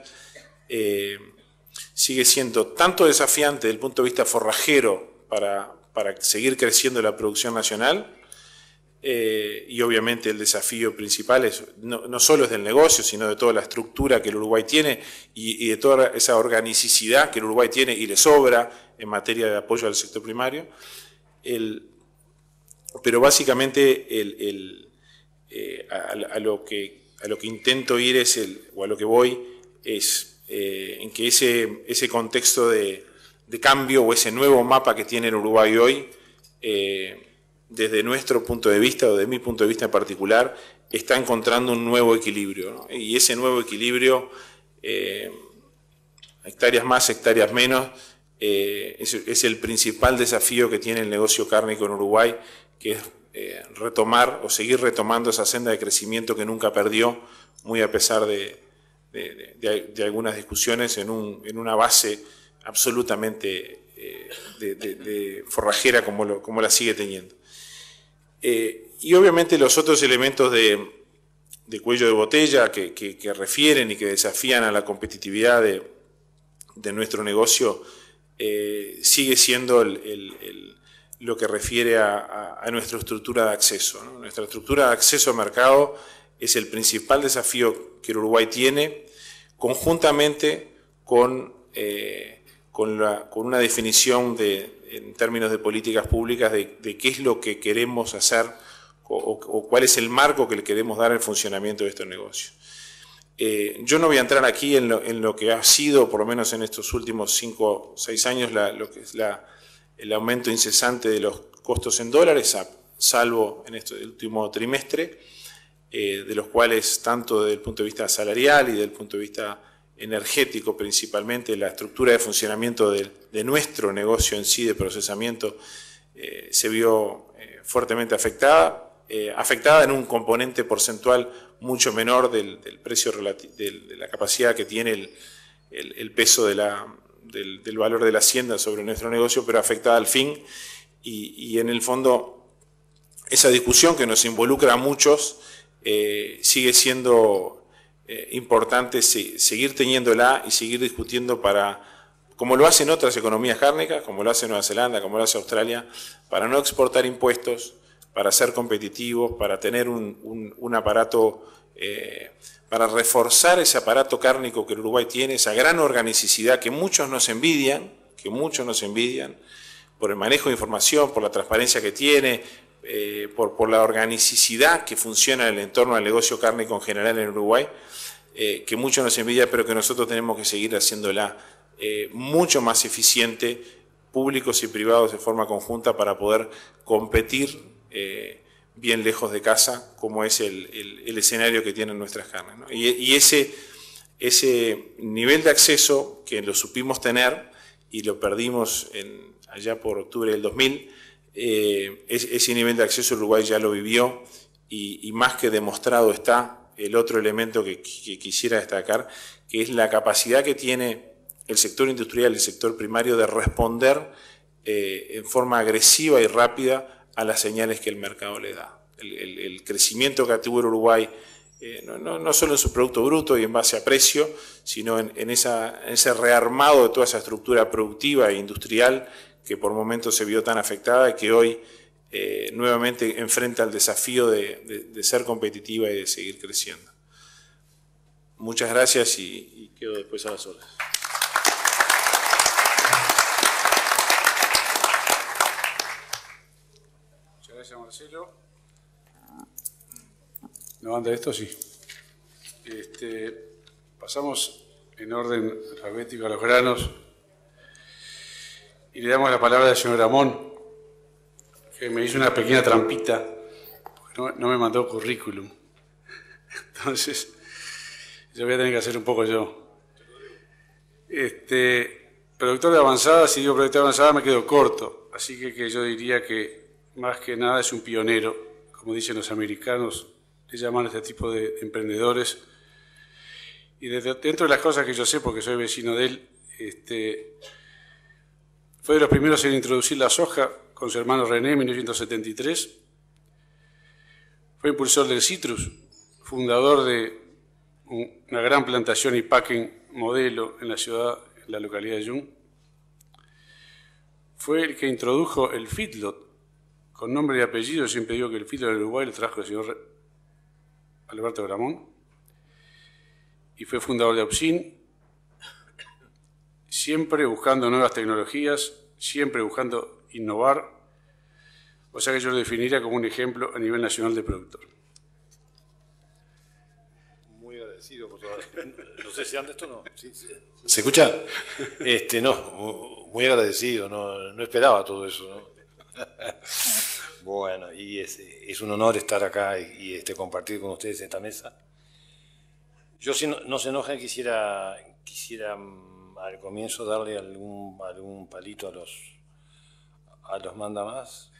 sigue siendo tanto desafiante desde el punto de vista forrajero para seguir creciendo la producción nacional, y obviamente el desafío principal no solo es del negocio, sino de toda la estructura que el Uruguay tiene y de toda esa organicidad que el Uruguay tiene y le sobra en materia de apoyo al sector primario. Pero básicamente a lo que intento ir o a lo que voy es en que ese contexto de cambio o ese nuevo mapa que tiene el Uruguay hoy, desde nuestro punto de vista o de mi punto de vista en particular, está encontrando un nuevo equilibrio, ¿no? Y ese nuevo equilibrio, hectáreas más, hectáreas menos, es el principal desafío que tiene el negocio cárnico en Uruguay, que es retomar o seguir retomando esa senda de crecimiento que nunca perdió, muy a pesar de algunas discusiones en una base absolutamente de forrajera como la sigue teniendo. Y obviamente los otros elementos de cuello de botella que refieren y que desafían a la competitividad de nuestro negocio sigue siendo lo que refiere a nuestra estructura de acceso, ¿no? Nuestra estructura de acceso al mercado es el principal desafío que el Uruguay tiene, conjuntamente con una definición en términos de políticas públicas de qué es lo que queremos hacer o cuál es el marco que le queremos dar al funcionamiento de estos negocios. Yo no voy a entrar aquí en lo que ha sido, por lo menos en estos últimos 5 o 6 años, lo que es el aumento incesante de los costos en dólares, salvo en este último trimestre, de los cuales, tanto desde el punto de vista salarial y desde el punto de vista energético principalmente, la estructura de funcionamiento de nuestro negocio en sí, de procesamiento, se vio fuertemente afectada en un componente porcentual mucho menor del precio de la capacidad que tiene el peso del valor de la hacienda sobre nuestro negocio, pero afectada al fin, y en el fondo esa discusión que nos involucra a muchos sigue siendo importante seguir teniéndola y seguir discutiendo como lo hacen otras economías cárnicas, como lo hace Nueva Zelanda, como lo hace Australia, para no exportar impuestos, para ser competitivos, para tener un aparato, para reforzar ese aparato cárnico que el Uruguay tiene, esa gran organicidad que muchos nos envidian, por el manejo de información, por la transparencia que tiene, por la organicidad que funciona en el entorno del negocio cárnico en general en Uruguay, que muchos nos envidian, pero que nosotros tenemos que seguir haciéndola mucho más eficiente, públicos y privados de forma conjunta, para poder competir bien lejos de casa, como es el escenario que tienen nuestras carnes, ¿no? Y ese nivel de acceso que lo supimos tener y lo perdimos allá por octubre del 2000, ese nivel de acceso Uruguay ya lo vivió, y más que demostrado está el otro elemento que quisiera destacar, que es la capacidad que tiene el sector industrial y el sector primario de responder en forma agresiva y rápida a las señales que el mercado le da. El crecimiento que tuvo el Uruguay, no solo en su Producto Bruto y en base a precio, sino en ese rearmado de toda esa estructura productiva e industrial que por momentos se vio tan afectada y que hoy nuevamente enfrenta el desafío de ser competitiva y de seguir creciendo. Muchas gracias y quedo después a las horas. Muchas gracias, Marcelo. ¿No anda esto? Sí. Pasamos en orden alfabético a los granos y le damos la palabra al señor Ramón, que me hizo una pequeña trampita, porque no me mandó currículum. Entonces, yo voy a tener que hacer un poco yo. Productor de avanzada, si digo productor de avanzada me quedo corto, así que yo diría que más que nada es un pionero, como dicen los americanos, le llaman a este tipo de emprendedores. Y dentro de las cosas que yo sé, porque soy vecino de él, fue de los primeros en introducir la soja con su hermano René en 1973. Fue impulsor del citrus, fundador de una gran plantación y packing modelo en la localidad de Yung. Fue el que introdujo el feedlot, con nombre y apellido. Siempre digo que el feedlot del Uruguay lo trajo el señor Alberto Gramón. Y fue fundador de Opsin, siempre buscando nuevas tecnologías, siempre buscando innovar, o sea que yo lo definiría como un ejemplo a nivel nacional de productor. Muy agradecido por todo. No sé si anda esto o no. Sí, sí. ¿Se escucha? No, muy agradecido, no esperaba todo eso, ¿no? Bueno, y es un honor estar acá y compartir con ustedes esta mesa. Yo, si no se enojan, quisiera al comienzo darle algún palito a los mandamás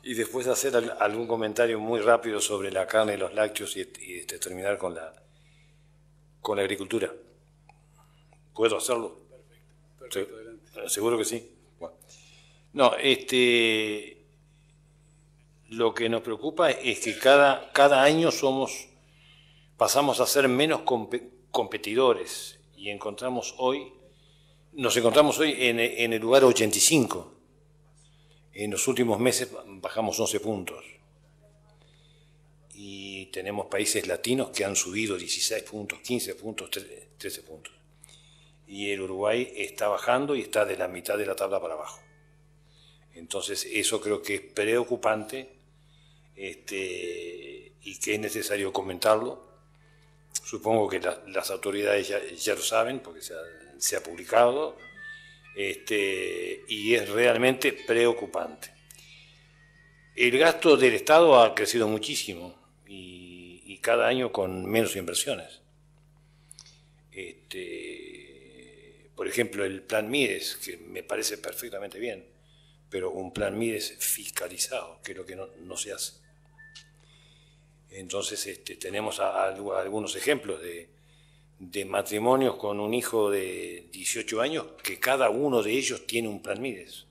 y después hacer algún comentario muy rápido sobre la carne y los lácteos y terminar con la agricultura. ¿Puedo hacerlo? Perfecto, adelante. Seguro que sí. Bueno. No, lo que nos preocupa es que cada año pasamos a ser menos competidores y nos encontramos hoy en el lugar 85. En los últimos meses bajamos 11 puntos. Y tenemos países latinos que han subido 16 puntos, 15 puntos, 13 puntos. Y el Uruguay está bajando y está de la mitad de la tabla para abajo. Entonces eso creo que es preocupante y que es necesario comentarlo. Supongo que las autoridades ya lo saben porque se ha publicado y es realmente preocupante. El gasto del Estado ha crecido muchísimo y cada año con menos inversiones. Por ejemplo, el plan Mides, que me parece perfectamente bien, pero un plan Mides fiscalizado, que es lo que no se hace. Entonces tenemos algunos ejemplos de matrimonios con un hijo de 18 años que cada uno de ellos tiene un plan Mides.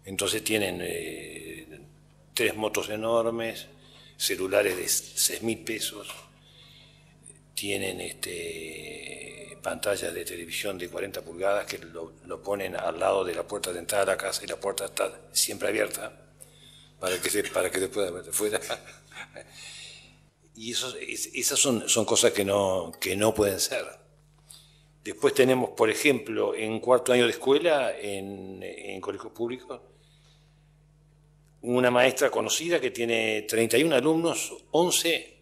Entonces tienen 3 motos enormes, celulares de 6.000 pesos, tienen pantallas de televisión de 40 pulgadas que lo ponen al lado de la puerta de entrada a la casa y la puerta está siempre abierta para que se pueda ver de fuera. Y esas son cosas que no pueden ser. Después tenemos, por ejemplo, en cuarto año de escuela, en colegios públicos, una maestra conocida que tiene 31 alumnos, 11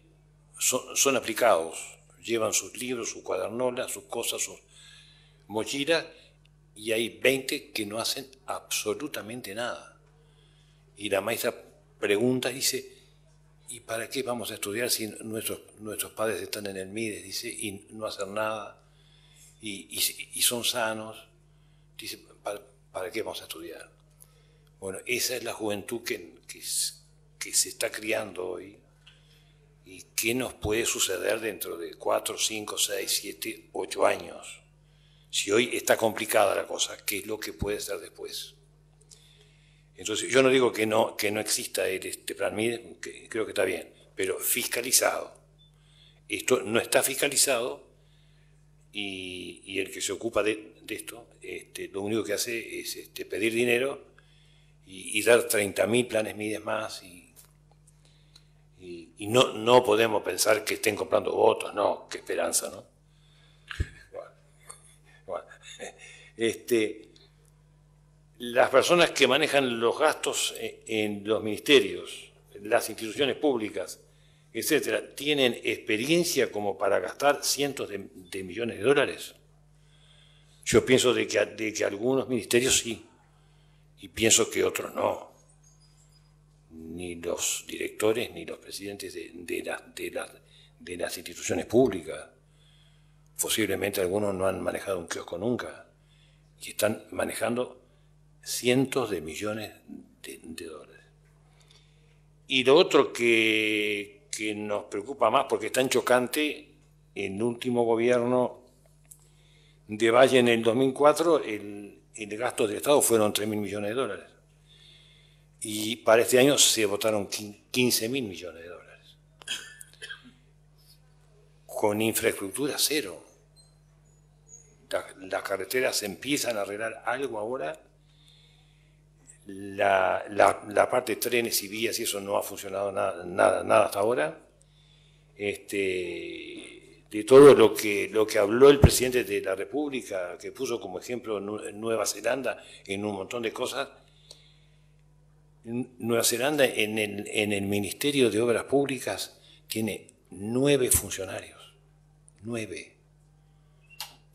son aplicados, llevan sus libros, sus cuadernolas, sus cosas, sus mochilas, y hay 20 que no hacen absolutamente nada. Y la maestra pregunta, dice, ¿y para qué vamos a estudiar si nuestros padres están en el Mides? Dice, y no hacen nada, y son sanos. Dice, ¿para qué vamos a estudiar? Bueno, esa es la juventud que se está criando hoy. ¿Y qué nos puede suceder dentro de 4, 5, 6, 7, 8 años? Si hoy está complicada la cosa, ¿qué es lo que puede ser después? Entonces, yo no digo que no exista este plan Mides, que creo que está bien, pero fiscalizado. Esto no está fiscalizado y el que se ocupa de esto, lo único que hace es pedir dinero y dar 30.000 planes Mides más y no podemos pensar que estén comprando votos, no, qué esperanza, ¿no? Bueno, las personas que manejan los gastos en los ministerios, las instituciones públicas, etcétera, ¿tienen experiencia como para gastar cientos de millones de dólares? Yo pienso de que algunos ministerios sí, y pienso que otros no. Ni los directores ni los presidentes de las instituciones públicas. Posiblemente algunos no han manejado un kiosco nunca y están manejando cientos de millones de dólares. Y lo otro que nos preocupa más, porque es tan chocante, el último gobierno de Valle en el 2004, el gasto del Estado fueron 3.000 millones de dólares. Y para este año se votaron 15.000 millones de dólares. Con infraestructura cero. Las carreteras empiezan a arreglar algo ahora. La parte de trenes y vías y eso no ha funcionado nada hasta ahora. De todo lo que habló el presidente de la República, que puso como ejemplo Nueva Zelanda en un montón de cosas. Nueva Zelanda en el Ministerio de Obras Públicas tiene 9 funcionarios. 9.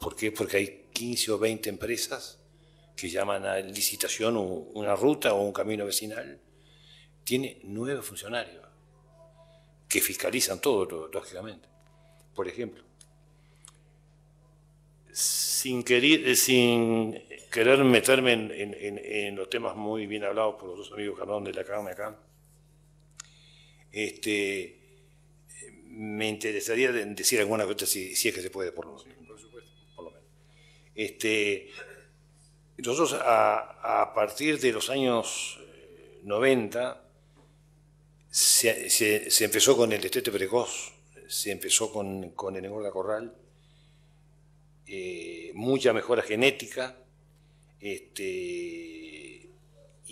¿Por qué? Porque hay 15 o 20 empresas que llaman a licitación una ruta o un camino vecinal, tiene 9 funcionarios que fiscalizan todo, lógicamente. Por ejemplo, sin querer meterme en los temas muy bien hablados por los dos amigos Cardón de la carne acá, me interesaría decir alguna cosa, si es que se puede, por lo menos. Nosotros a partir de los años 90 se empezó con el destete precoz, se empezó con el engorda corral, mucha mejora genética,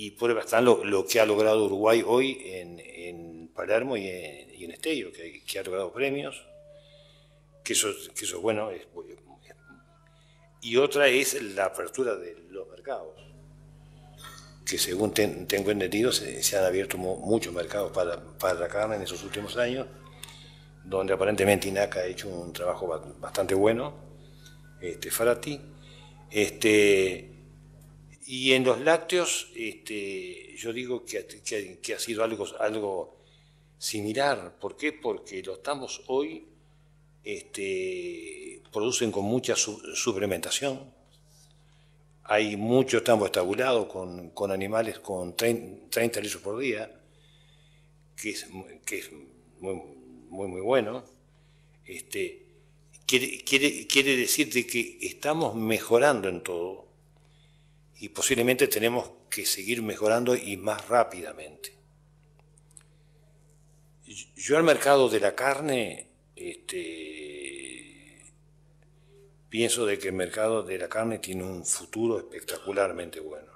y prueba están lo que ha logrado Uruguay hoy en Palermo y en Esteio, que ha logrado premios, que eso es bueno. Y otra es la apertura de los mercados, que según tengo entendido se han abierto muchos mercados para la carne en esos últimos años, donde aparentemente INACA ha hecho un trabajo bastante bueno, Farati. Y en los lácteos, yo digo que ha sido algo similar. ¿Por qué? Porque lo estamos hoy, producen con mucha suplementación. Hay mucho tambo estabulado con animales con 30 litros por día, que es muy bueno. Quiere decir de que estamos mejorando en todo y posiblemente tenemos que seguir mejorando y más rápidamente. Yo al mercado de la carne pienso de que el mercado de la carne tiene un futuro espectacularmente bueno.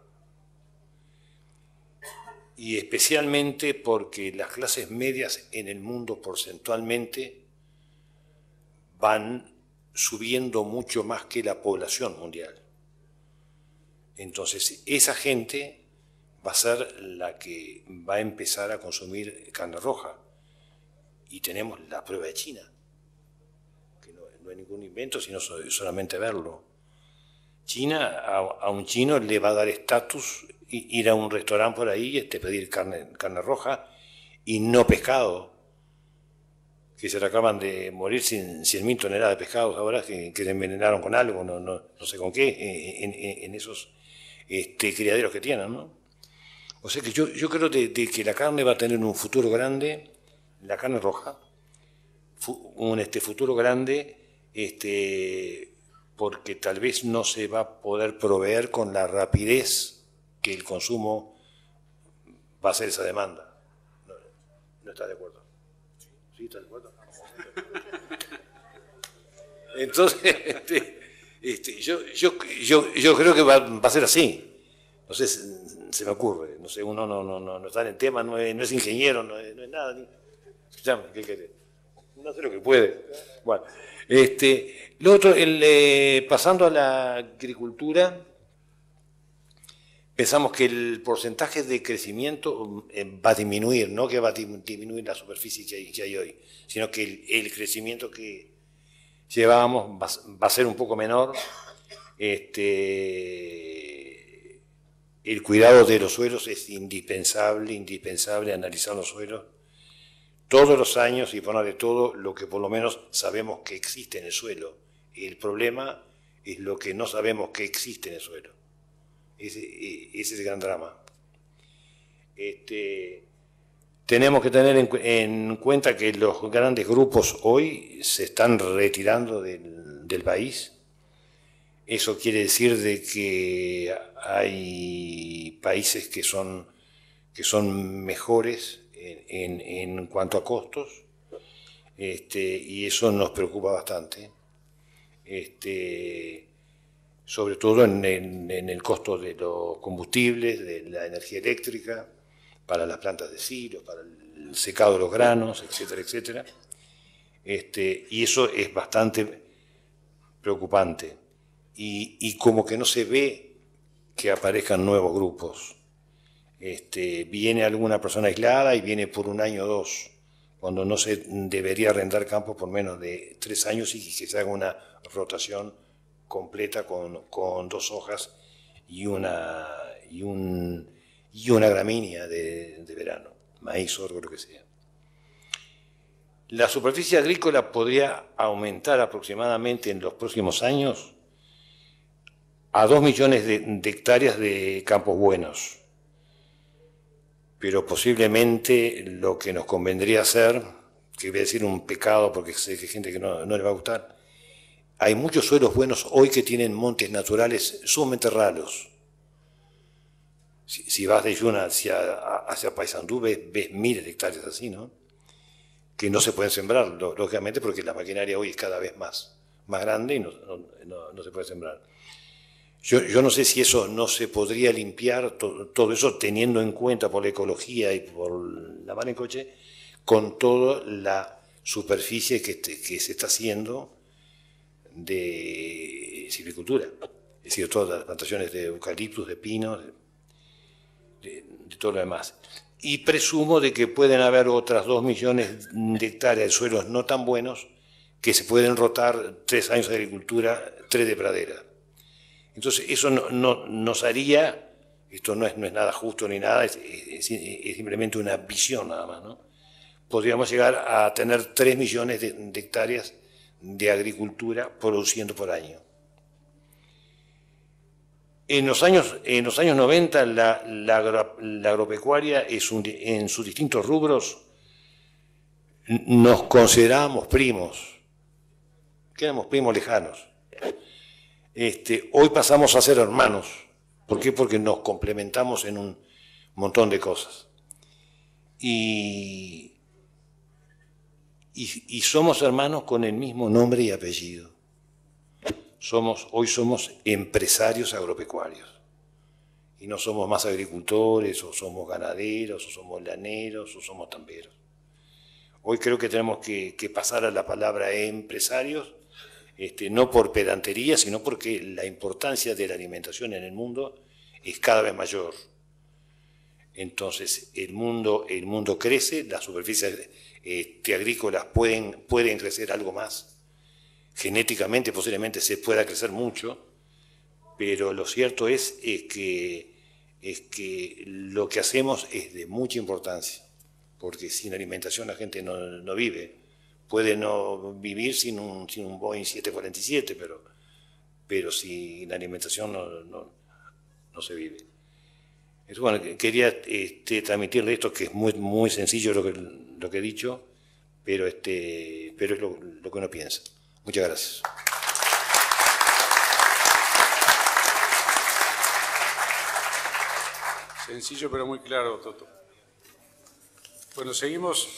Y especialmente porque las clases medias en el mundo porcentualmente van subiendo mucho más que la población mundial. Entonces, esa gente va a ser la que va a empezar a consumir carne roja. Y tenemos la prueba de China, que no hay ningún invento, sino solamente verlo. China, a un chino le va a dar estatus ir a un restaurante por ahí y pedir carne roja y no pescado, que se le acaban de morir 100.000 toneladas de pescados ahora que se envenenaron con algo, no sé con qué, en esos criaderos que tienen, ¿no? O sea que yo creo de que la carne va a tener un futuro grande, la carne roja, un futuro grande, porque tal vez no se va a poder proveer con la rapidez que el consumo va a hacer esa demanda. ¿No estás de acuerdo? ¿Sí estás de acuerdo? Entonces, yo creo que va a ser así. No sé, se me ocurre. No sé, uno no está en el tema, no es ingeniero, no es nada. Escuchame, ¿qué querés? No sé lo que puede. Bueno, lo otro, pasando a la agricultura, pensamos que el porcentaje de crecimiento va a disminuir, no que va a disminuir la superficie que hay hoy, sino que el crecimiento que llevábamos va a ser un poco menor. El cuidado de los suelos es indispensable analizar los suelos todos los años y ponerle todo lo que por lo menos sabemos que existe en el suelo. El problema es lo que no sabemos que existe en el suelo. Ese es el gran drama. Tenemos que tener en cuenta que los grandes grupos hoy se están retirando del país. Eso quiere decir de que hay países que son mejores en cuanto a costos, y eso nos preocupa bastante, sobre todo en el costo de los combustibles, de la energía eléctrica, para las plantas de silos, para el secado de los granos, etcétera, etcétera. Y eso es bastante preocupante. Y como que no se ve que aparezcan nuevos grupos. Viene alguna persona aislada y viene por un año o dos, cuando no se debería arrendar campo por menos de 3 años y que se haga una rotación completa con 2 hojas y una gramínea de verano, maíz, sorgo, lo que sea. La superficie agrícola podría aumentar aproximadamente en los próximos años a 2 millones de hectáreas de campos buenos. Pero posiblemente lo que nos convendría hacer, que voy a decir un pecado porque sé que hay gente que no le va a gustar, hay muchos suelos buenos hoy que tienen montes naturales sumamente raros. Si vas de Yuna hacia Paysandú, ves miles de hectáreas así, ¿no? Que no se pueden sembrar, lógicamente, porque la maquinaria hoy es cada vez más grande y no se puede sembrar. Yo no sé si eso no se podría limpiar, todo eso teniendo en cuenta por la ecología y por la mar en coche, con toda la superficie que se está haciendo de silvicultura. Es decir, todas las plantaciones de eucaliptus, de pinos, de todo lo demás. Y presumo de que pueden haber otras 2 millones de hectáreas de suelos no tan buenos que se pueden rotar 3 años de agricultura, 3 de pradera. Entonces eso nos haría, esto no es nada justo ni nada, es simplemente una visión nada más, ¿no? Podríamos llegar a tener 3 millones de hectáreas de agricultura produciendo por año. En los años 90 la agropecuaria en sus distintos rubros nos considerábamos primos, que éramos primos lejanos. Hoy pasamos a ser hermanos. ¿Por qué? Porque nos complementamos en un montón de cosas. Y somos hermanos con el mismo nombre y apellido. Hoy somos empresarios agropecuarios. Y no somos más agricultores, o somos ganaderos, o somos laneros, o somos tamberos. Hoy creo que tenemos que pasar a la palabra empresarios, no por pedantería, sino porque la importancia de la alimentación en el mundo es cada vez mayor. Entonces, el mundo crece, las superficies agrícolas pueden crecer algo más. Genéticamente posiblemente se pueda crecer mucho, pero lo cierto es que lo que hacemos es de mucha importancia, porque sin alimentación la gente no vive. Puede no vivir sin un Boeing 747, pero sin la alimentación no se vive. Entonces, bueno, quería transmitirle esto, que es muy sencillo lo que he dicho, pero es lo que uno piensa. Muchas gracias. Sencillo pero muy claro, Toto. Bueno, seguimos.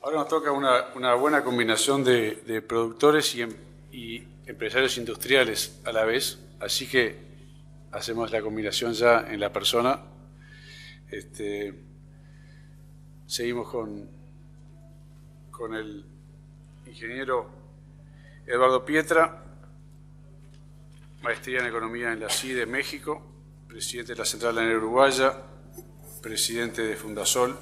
Ahora nos toca una buena combinación de productores y empresarios industriales a la vez, así que hacemos la combinación ya en la persona. Seguimos con el ingeniero Eduardo Pietra, maestría en Economía en la CIDE, México, presidente de la Central Lanera Uruguaya, presidente de Fundasol,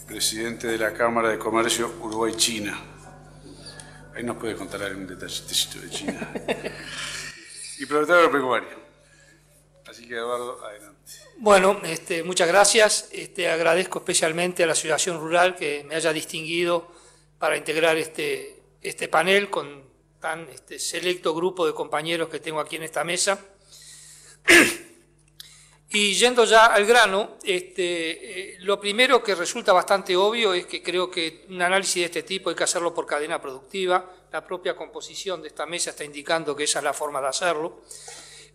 presidente de la Cámara de Comercio Uruguay-China. Ahí nos puede contar algún detallecito de China. Y propietario agropecuario. Así que, Eduardo, adelante. Bueno, muchas gracias. Agradezco especialmente a la Asociación Rural que me haya distinguido para integrar este panel con tan selecto grupo de compañeros que tengo aquí en esta mesa. Y yendo ya al grano, lo primero que resulta bastante obvio es que creo que un análisis de este tipo hay que hacerlo por cadena productiva. La propia composición de esta mesa está indicando que esa es la forma de hacerlo.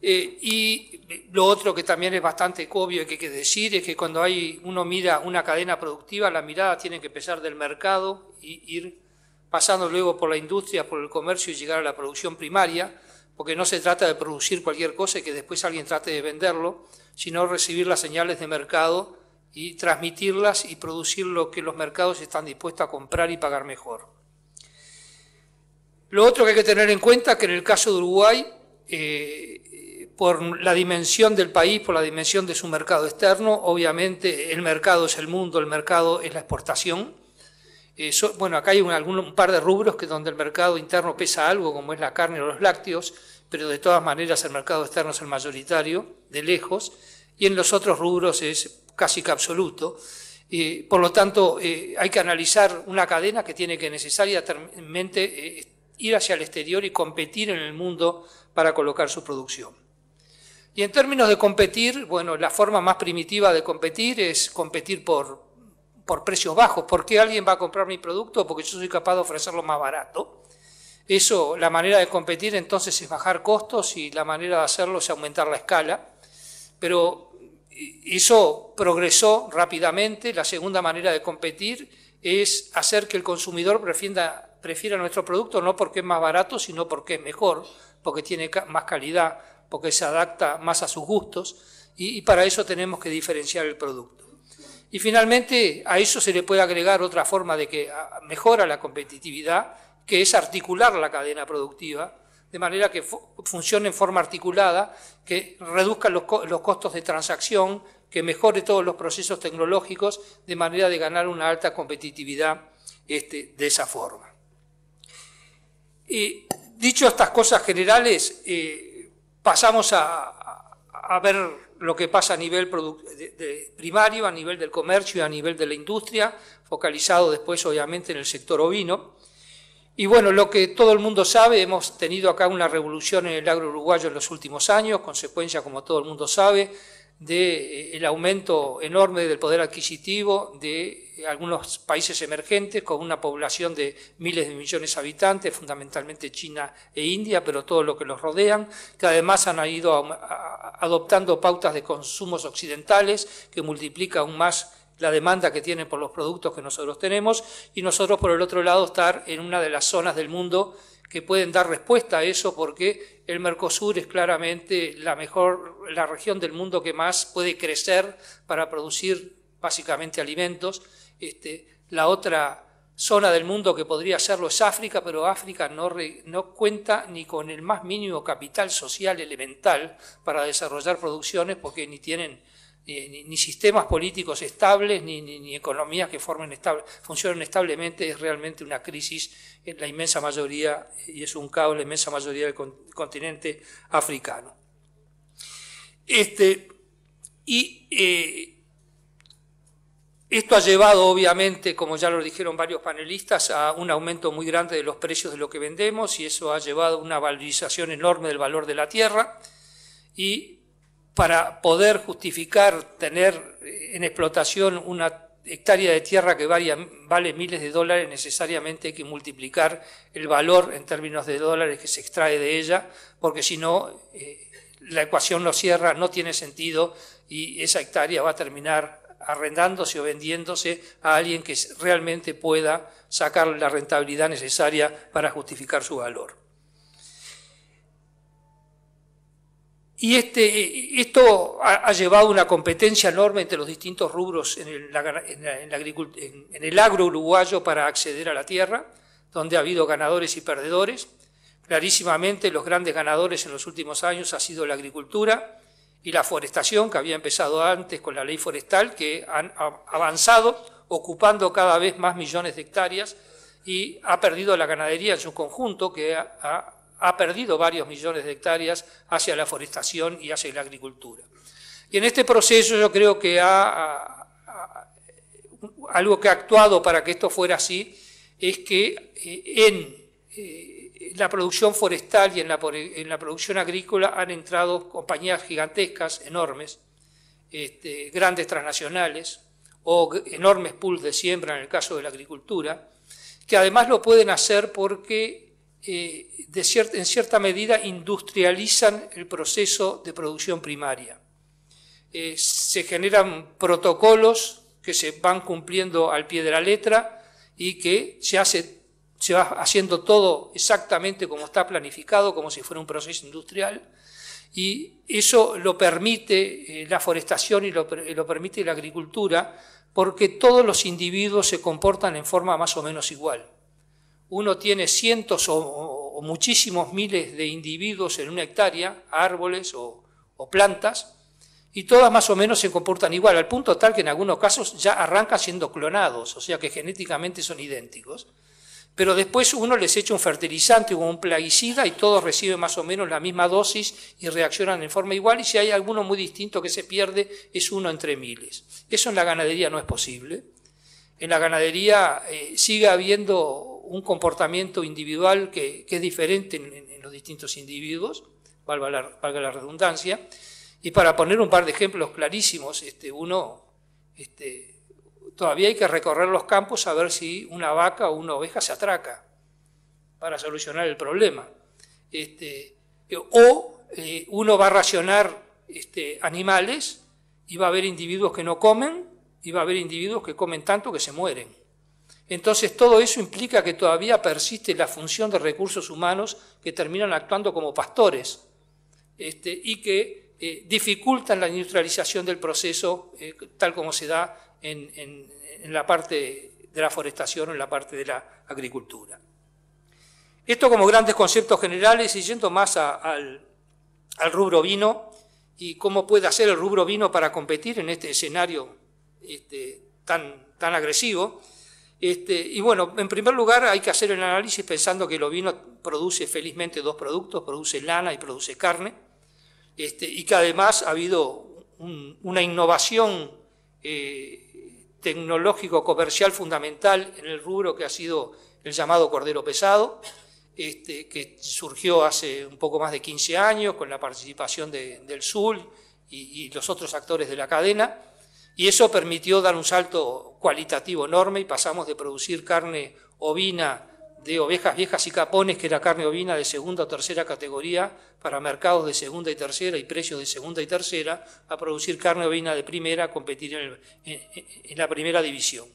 Y lo otro que también es bastante obvio y que hay que decir es que cuando uno mira una cadena productiva, la mirada tiene que empezar del mercado y ir pasando luego por la industria, por el comercio y llegar a la producción primaria, porque no se trata de producir cualquier cosa y que después alguien trate de venderlo, sino recibir las señales de mercado y transmitirlas y producir lo que los mercados están dispuestos a comprar y pagar mejor. Lo otro que hay que tener en cuenta es que en el caso de Uruguay, por la dimensión del país, por la dimensión de su mercado externo, obviamente el mercado es el mundo, el mercado es la exportación. Bueno, acá hay un par de rubros donde el mercado interno pesa algo, como es la carne o los lácteos, pero de todas maneras el mercado externo es el mayoritario, de lejos, y en los otros rubros es casi que absoluto. Por lo tanto, hay que analizar una cadena que tiene que necesariamente ir hacia el exterior y competir en el mundo para colocar su producción. Y en términos de competir, bueno, la forma más primitiva de competir es competir por precios bajos. ¿Por qué alguien va a comprar mi producto? Porque yo soy capaz de ofrecerlo más barato. Eso, la manera de competir entonces es bajar costos y la manera de hacerlo es aumentar la escala. Pero eso progresó rápidamente. La segunda manera de competir es hacer que el consumidor prefiera nuestro producto no porque es más barato, sino porque es mejor, porque tiene más calidad, porque se adapta más a sus gustos, y para eso tenemos que diferenciar el producto. Y finalmente a eso se le puede agregar otra forma de que mejora la competitividad, que es articular la cadena productiva, de manera que funcione en forma articulada, que reduzca los costos de transacción, que mejore todos los procesos tecnológicos, de manera de ganar una alta competitividad de esa forma. Dicho estas cosas generales, pasamos a ver lo que pasa a nivel primario, a nivel del comercio y a nivel de la industria, focalizado después obviamente en el sector ovino. Y bueno, lo que todo el mundo sabe, hemos tenido acá una revolución en el agro uruguayo en los últimos años, consecuencia, como todo el mundo sabe, del aumento enorme del poder adquisitivo de algunos países emergentes con una población de miles de millones de habitantes, fundamentalmente China e India, pero todo lo que los rodean, que además han ido adoptando pautas de consumos occidentales que multiplican aún más la demanda que tienen por los productos que nosotros tenemos, y nosotros por el otro lado estar en una de las zonas del mundo que pueden dar respuesta a eso, porque el Mercosur es claramente la región del mundo que más puede crecer para producir básicamente alimentos. La otra zona del mundo que podría hacerlo es África, pero África no cuenta ni con el más mínimo capital social elemental para desarrollar producciones, porque ni tienen ni sistemas políticos estables, ni economías que funcionen establemente. Es realmente una crisis en la inmensa mayoría, y es un caos en la inmensa mayoría del continente africano. Esto ha llevado, obviamente, como ya lo dijeron varios panelistas, a un aumento muy grande de los precios de lo que vendemos, y eso ha llevado a una valorización enorme del valor de la tierra, y para poder justificar tener en explotación una hectárea de tierra que vale miles de dólares, necesariamente hay que multiplicar el valor en términos de dólares que se extrae de ella, porque si no, la ecuación no cierra, no tiene sentido, y esa hectárea va a terminar arrendándose o vendiéndose a alguien que realmente pueda sacar la rentabilidad necesaria para justificar su valor. Y esto ha llevado una competencia enorme entre los distintos rubros en el agro uruguayo para acceder a la tierra, donde ha habido ganadores y perdedores. Clarísimamente los grandes ganadores en los últimos años ha sido la agricultura y la forestación, que había empezado antes con la ley forestal, que han avanzado ocupando cada vez más millones de hectáreas, y ha perdido la ganadería en su conjunto, que ha perdido varios millones de hectáreas hacia la forestación y hacia la agricultura. Y en este proceso yo creo que algo que ha actuado para que esto fuera así es que en la producción forestal y en la producción agrícola han entrado compañías gigantescas, enormes, grandes transnacionales o enormes pools de siembra en el caso de la agricultura, que además lo pueden hacer porque en cierta medida industrializan el proceso de producción primaria. Se generan protocolos que se van cumpliendo al pie de la letra y que se va haciendo todo exactamente como está planificado, como si fuera un proceso industrial, y eso lo permite la forestación y lo permite la agricultura, porque todos los individuos se comportan en forma más o menos igual. Uno tiene cientos o muchísimos miles de individuos en una hectárea, árboles o plantas, y todas más o menos se comportan igual, al punto tal que en algunos casos ya arrancan siendo clonados, o sea que genéticamente son idénticos. pero después uno les echa un fertilizante o un plaguicida y todos reciben más o menos la misma dosis y reaccionan en forma igual, y si hay alguno muy distinto que se pierde, es uno entre miles. Eso en la ganadería no es posible. En la ganadería sigue habiendo un comportamiento individual que es diferente en los distintos individuos, valga la redundancia, y para poner un par de ejemplos clarísimos, todavía hay que recorrer los campos a ver si una vaca o una oveja se atraca para solucionar el problema. Uno va a racionar animales y va a haber individuos que no comen y va a haber individuos que comen tanto que se mueren. Entonces todo eso implica que todavía persiste la función de recursos humanos que terminan actuando como pastores y que dificultan la industrialización del proceso tal como se da en la parte de la forestación o en la parte de la agricultura. Esto como grandes conceptos generales, y yendo más al rubro vino y cómo puede hacer el rubro vino para competir en este escenario tan agresivo. Y bueno, en primer lugar hay que hacer el análisis pensando que el ovino produce felizmente dos productos, produce lana y produce carne, y que además ha habido una innovación tecnológico-comercial fundamental en el rubro que ha sido el llamado cordero pesado, que surgió hace un poco más de 15 años con la participación del SUL y los otros actores de la cadena, y eso permitió dar un salto cualitativo enorme y pasamos de producir carne ovina de ovejas viejas y capones, que era carne ovina de segunda o tercera categoría para mercados de segunda y tercera y precios de segunda y tercera, a producir carne ovina de primera, a competir en la primera división.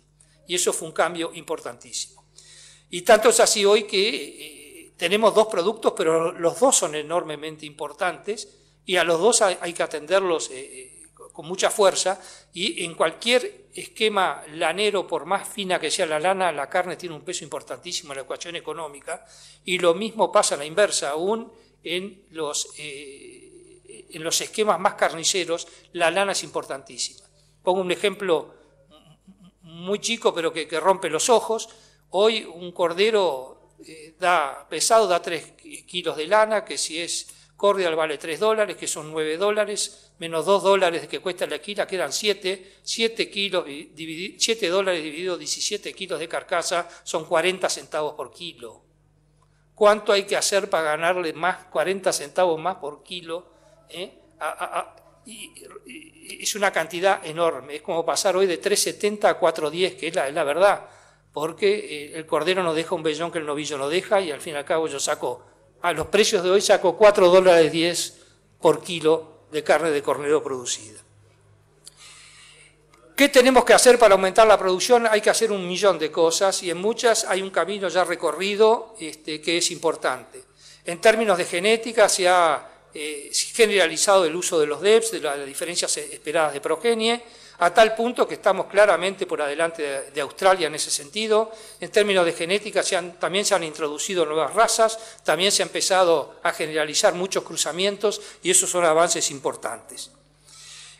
Y eso fue un cambio importantísimo. Y tanto es así hoy que tenemos dos productos, pero los dos son enormemente importantes y a los dos hay que atenderlos con mucha fuerza, y en cualquier esquema lanero, por más fina que sea la lana, la carne tiene un peso importantísimo en la ecuación económica, y lo mismo pasa a la inversa, aún en los esquemas más carniceros, la lana es importantísima. Pongo un ejemplo muy chico, pero que rompe los ojos. Hoy un cordero pesado da 3 kilos de lana, que si es cordial vale $3, que son $9, menos $2 que cuesta la quila, quedan $7 dividido 17 kilos de carcasa, son 40 centavos por kilo. ¿Cuánto hay que hacer para ganarle más 40 centavos más por kilo? Es una cantidad enorme, es como pasar hoy de 3.70 a 4.10, que es la verdad, porque el cordero no deja un vellón que el novillo no deja, y al fin y al cabo yo saco, a los precios de hoy saco $4.10 por kilo de carne de cordero producida. ¿Qué tenemos que hacer para aumentar la producción? Hay que hacer 1.000.000 de cosas, y en muchas hay un camino ya recorrido que es importante. En términos de genética se ha generalizado el uso de los DEPS, de las diferencias esperadas de progenie, a tal punto que estamos claramente por delante de Australia en ese sentido. En términos de genética también se han introducido nuevas razas, también se ha empezado a generalizar muchos cruzamientos, y esos son avances importantes.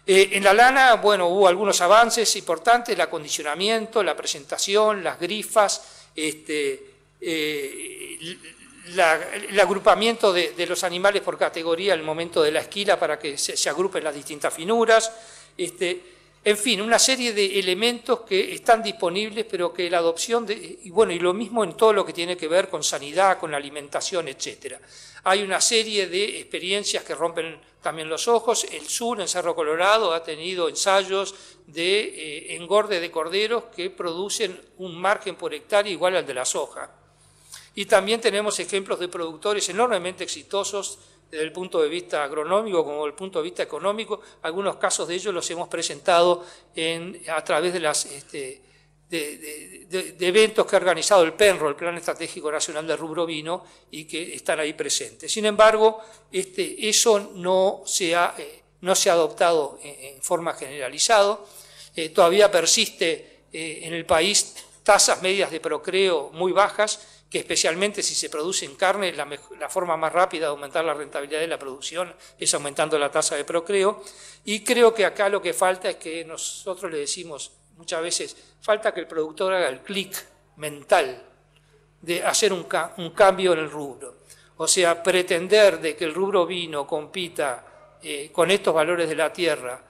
En la lana, bueno, hubo algunos avances importantes, el acondicionamiento, la presentación, las grifas, el agrupamiento de los animales por categoría en el momento de la esquila para que se agrupen las distintas finuras, en fin, una serie de elementos que están disponibles, pero que la adopción, y lo mismo en todo lo que tiene que ver con sanidad, con la alimentación, etc. Hay una serie de experiencias que rompen también los ojos. El sur, en Cerro Colorado, ha tenido ensayos de engorde de corderos que producen un margen por hectárea igual al de la soja. Y también tenemos ejemplos de productores enormemente exitosos desde el punto de vista agronómico como desde el punto de vista económico. Algunos casos de ellos los hemos presentado a través de eventos que ha organizado el PENRO, el Plan Estratégico Nacional del Rubro Vino, y que están ahí presentes. Sin embargo, eso no se ha adoptado en forma generalizada. Todavía persiste en el país tasas medias de procreo muy bajas, que especialmente si se produce en carne, la forma más rápida de aumentar la rentabilidad de la producción es aumentando la tasa de procreo. Y creo que acá lo que falta es que nosotros le decimos muchas veces, falta que el productor haga el clic mental de hacer un cambio en el rubro. O sea, pretender de que el rubro vino compita con estos valores de la tierra,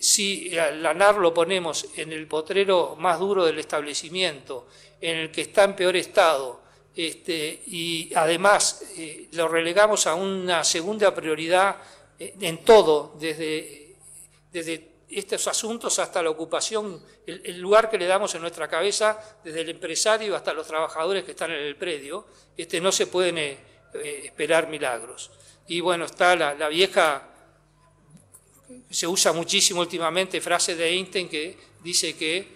si al lanar lo ponemos en el potrero más duro del establecimiento, en el que está en peor estado, y además lo relegamos a una segunda prioridad en todo, desde estos asuntos hasta la ocupación, el lugar que le damos en nuestra cabeza, desde el empresario hasta los trabajadores que están en el predio, no se pueden esperar milagros. Y bueno, está la vieja, se usa muchísimo últimamente, frase de Einstein que dice que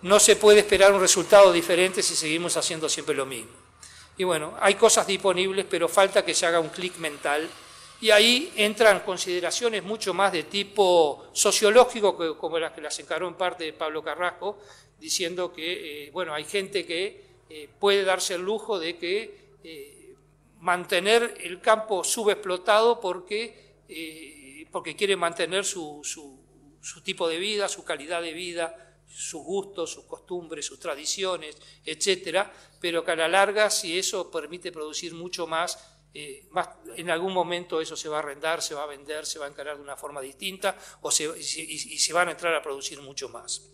no se puede esperar un resultado diferente si seguimos haciendo siempre lo mismo. Y bueno, hay cosas disponibles, pero falta que se haga un clic mental. Y ahí entran consideraciones mucho más de tipo sociológico, como las que las encaró en parte Pablo Carrasco, diciendo que bueno, hay gente que puede darse el lujo de que mantener el campo subexplotado porque quiere mantener su tipo de vida, su calidad de vida, sus gustos, sus costumbres, sus tradiciones, etcétera, pero que a la larga, si eso permite producir mucho más, en algún momento eso se va a arrendar, se va a vender, se va a encarar de una forma distinta y se van a entrar a producir mucho más.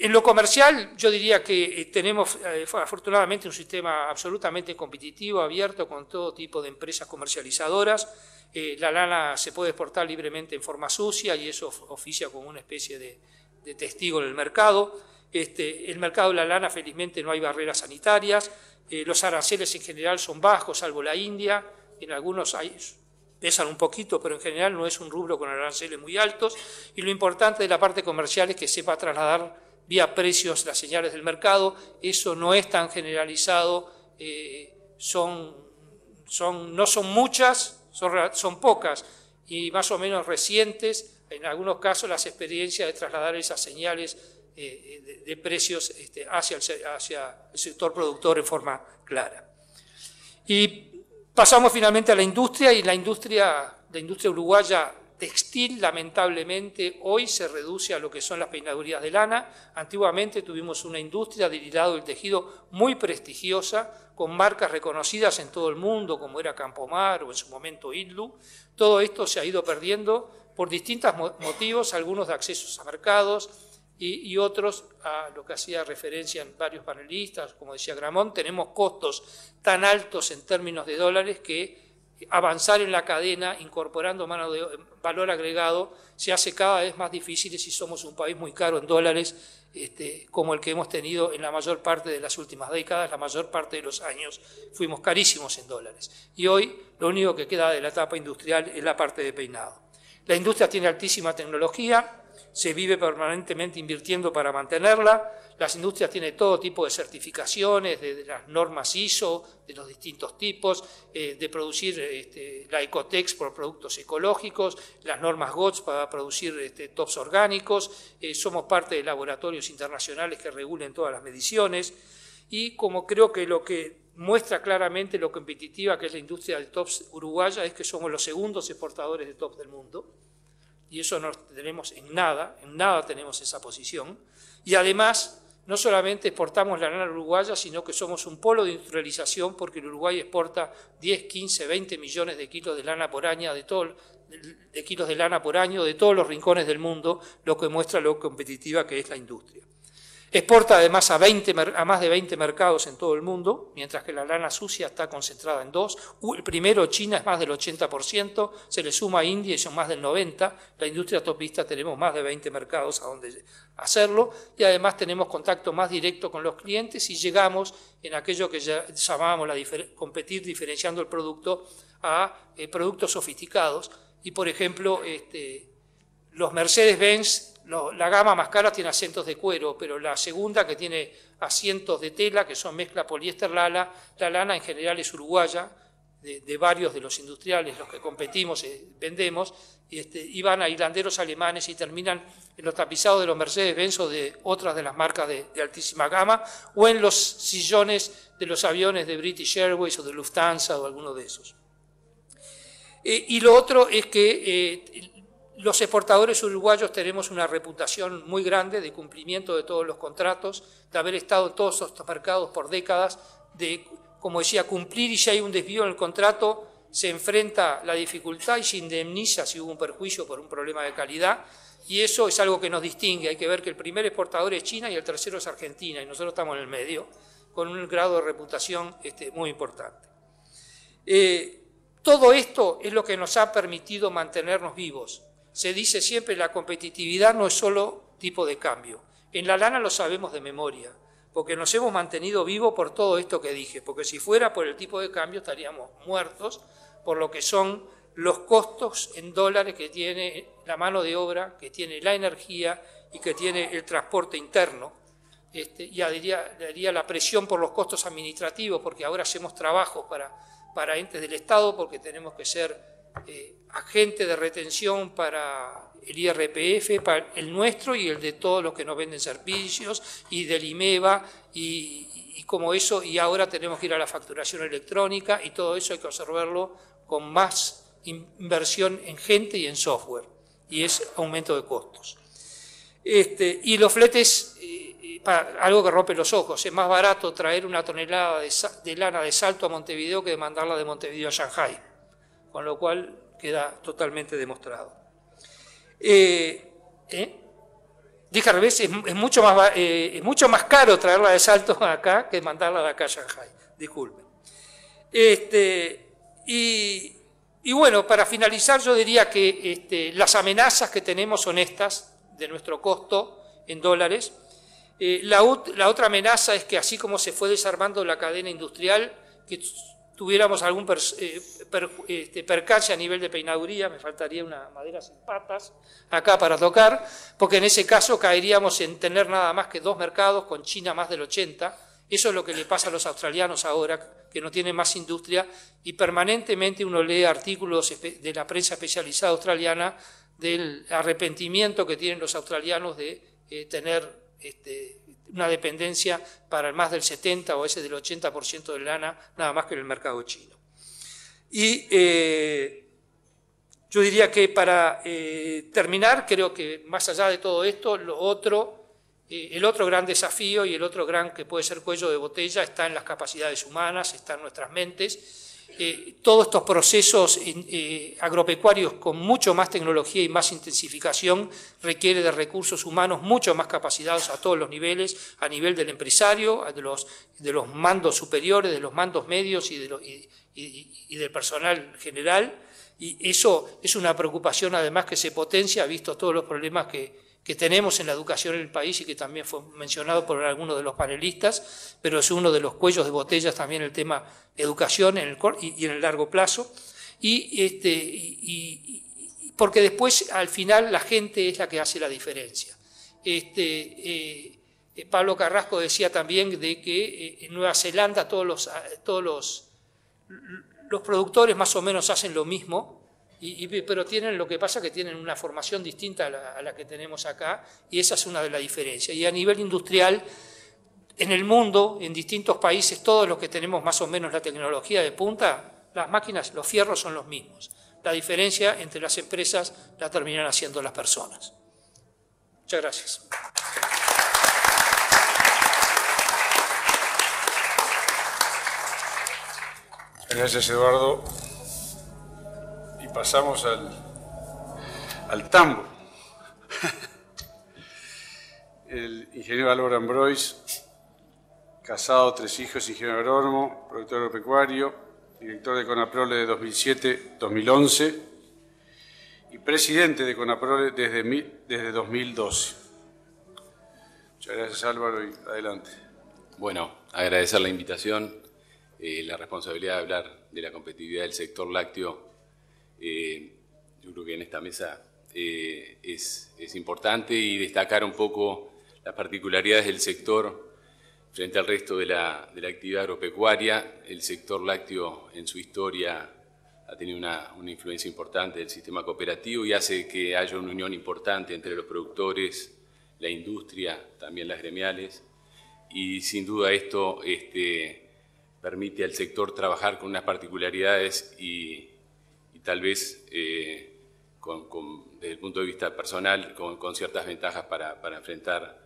En lo comercial, yo diría que tenemos afortunadamente un sistema absolutamente competitivo, abierto, con todo tipo de empresas comercializadoras. La lana se puede exportar libremente en forma sucia y eso oficia como una especie de testigo en el mercado. El mercado de la lana, felizmente, no hay barreras sanitarias. Los aranceles en general son bajos, salvo la India. En algunos pesan un poquito, pero en general no es un rubro con aranceles muy altos. Y lo importante de la parte comercial es que sepa trasladar vía precios las señales del mercado. Eso no es tan generalizado, no son muchas, son pocas y más o menos recientes, en algunos casos, las experiencias de trasladar esas señales de precios hacia el sector productor en forma clara. Y pasamos finalmente a la industria, y la industria uruguaya textil, lamentablemente, hoy se reduce a lo que son las peinadurías de lana. Antiguamente tuvimos una industria del hilado del tejido muy prestigiosa, con marcas reconocidas en todo el mundo, como era Campomar o en su momento Idlu. Todo esto se ha ido perdiendo por distintos motivos, algunos de accesos a mercados y otros a lo que hacía referencia en varios panelistas, como decía Gramont. Tenemos costos tan altos en términos de dólares que avanzar en la cadena, incorporando mano de valor agregado, se hace cada vez más difícil si somos un país muy caro en dólares, como el que hemos tenido en la mayor parte de las últimas décadas. La mayor parte de los años fuimos carísimos en dólares. Y hoy lo único que queda de la etapa industrial es la parte de peinado. La industria tiene altísima tecnología, se vive permanentemente invirtiendo para mantenerla. Las industrias tienen todo tipo de certificaciones, de las normas ISO, de los distintos tipos, de producir la Ecotex por productos ecológicos, las normas GOTS para producir tops orgánicos. Somos parte de laboratorios internacionales que regulen todas las mediciones. Y como creo que lo que muestra claramente lo competitiva que es la industria del tops uruguaya es que somos los segundos exportadores de tops del mundo. Y eso no tenemos en nada tenemos esa posición. Y además, no solamente exportamos la lana uruguaya, sino que somos un polo de industrialización, porque el Uruguay exporta 10, 15, 20 millones de kilos de lana por año, de todos los rincones del mundo, lo que muestra lo competitiva que es la industria. Exporta además a más de 20 mercados en todo el mundo, mientras que la lana sucia está concentrada en 2. El primero, China, es más del 80%, se le suma a India y son más del 90%. La industria topista tenemos más de 20 mercados a donde hacerlo, y además tenemos contacto más directo con los clientes y llegamos en aquello que ya llamábamos competir diferenciando el producto a productos sofisticados. Y por ejemplo, los Mercedes-Benz, la gama más cara tiene asientos de cuero, pero la segunda, que tiene asientos de tela, que son mezcla poliéster-lana, la lana en general es uruguaya, de varios de los industriales, los que competimos, vendemos, y van a hilanderos alemanes y terminan en los tapizados de los Mercedes-Benz o de otras de las marcas de altísima gama, o en los sillones de los aviones de British Airways o de Lufthansa o alguno de esos. Y lo otro es que Los exportadores uruguayos tenemos una reputación muy grande de cumplimiento de todos los contratos, de haber estado en todos estos mercados por décadas, de, como decía, cumplir, y si hay un desvío en el contrato, se enfrenta la dificultad y se indemniza si hubo un perjuicio por un problema de calidad, y eso es algo que nos distingue. Hay que ver que el primer exportador es China y el tercero es Argentina, y nosotros estamos en el medio, con un grado de reputación muy importante. Todo esto es lo que nos ha permitido mantenernos vivos. Se dice siempre que la competitividad no es solo tipo de cambio. En la lana lo sabemos de memoria, porque nos hemos mantenido vivos por todo esto que dije, porque si fuera por el tipo de cambio estaríamos muertos por lo que son los costos en dólares que tiene la mano de obra, que tiene la energía y que tiene el transporte interno. Ya diría la presión por los costos administrativos, porque ahora hacemos trabajos para entes del Estado, porque tenemos que ser agente de retención para el IRPF, para el nuestro y el de todos los que nos venden servicios, y del IMEVA, y como eso, y ahora tenemos que ir a la facturación electrónica, y todo eso hay que observarlo con más inversión en gente y en software, y es aumento de costos. Y los fletes, algo que rompe los ojos, es más barato traer una tonelada de lana de Salto a Montevideo que de mandarla de Montevideo a Shanghái, con lo cual queda totalmente demostrado. Dije al revés, es mucho más caro traerla de Salto acá que mandarla de acá a Shanghái, disculpen. Y bueno, para finalizar yo diría que las amenazas que tenemos son estas, de nuestro costo en dólares. La otra amenaza es que así como se fue desarmando la cadena industrial, que tuviéramos algún percance a nivel de peinaduría, me faltaría una madera sin patas acá para tocar, porque en ese caso caeríamos en tener nada más que 2 mercados, con China más del 80%. Eso es lo que le pasa a los australianos ahora, que no tienen más industria, y permanentemente uno lee artículos de la prensa especializada australiana del arrepentimiento que tienen los australianos de tener una dependencia para el más del 70% o ese del 80% de lana, nada más que en el mercado chino. Y yo diría que para terminar, creo que más allá de todo esto, el otro gran desafío y el otro gran que puede ser cuello de botella está en las capacidades humanas, está en nuestras mentes. Todos estos procesos agropecuarios con mucho más tecnología y más intensificación requiere de recursos humanos mucho más capacitados a todos los niveles, a nivel del empresario, de los mandos superiores, de los mandos medios y del personal general, y eso es una preocupación además que se potencia, visto todos los problemas que tenemos en la educación en el país y que también fue mencionado por algunos de los panelistas, pero es uno de los cuellos de botella también el tema educación en el y en el largo plazo, porque después al final la gente es la que hace la diferencia. Pablo Carrasco decía también de que en Nueva Zelanda todos los productores más o menos hacen lo mismo, pero lo que pasa es que tienen una formación distinta a la que tenemos acá, y esa es una de las diferencias. Y a nivel industrial, en el mundo, en distintos países, todos los que tenemos más o menos la tecnología de punta, las máquinas, los fierros son los mismos. La diferencia entre las empresas la terminan haciendo las personas. Muchas gracias. Gracias, Eduardo. Y pasamos al tambo. El ingeniero Álvaro Ambrois, casado, 3 hijos, ingeniero agrónomo, productor agropecuario, director de CONAPROLE de 2007-2011 y presidente de CONAPROLE desde 2012. Muchas gracias, Álvaro, y adelante. Bueno, agradecer la invitación, la responsabilidad de hablar de la competitividad del sector lácteo. Yo creo que en esta mesa es importante, y destacar un poco las particularidades del sector frente al resto de la actividad agropecuaria. El sector lácteo en su historia ha tenido una influencia importante del sistema cooperativo y hace que haya una unión importante entre los productores, la industria, también las gremiales, y sin duda esto permite al sector trabajar con unas particularidades y tal vez desde el punto de vista personal, con ciertas ventajas para enfrentar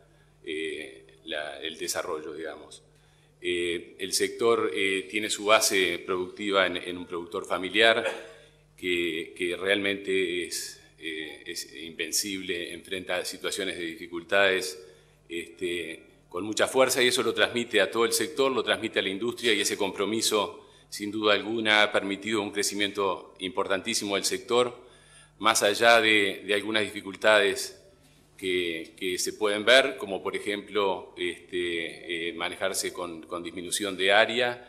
el desarrollo, digamos. El sector tiene su base productiva en un productor familiar que realmente es invencible, enfrenta situaciones de dificultades con mucha fuerza, y eso lo transmite a todo el sector, lo transmite a la industria, y ese compromiso, sin duda alguna, ha permitido un crecimiento importantísimo del sector, más allá de algunas dificultades que se pueden ver, como por ejemplo manejarse con disminución de área,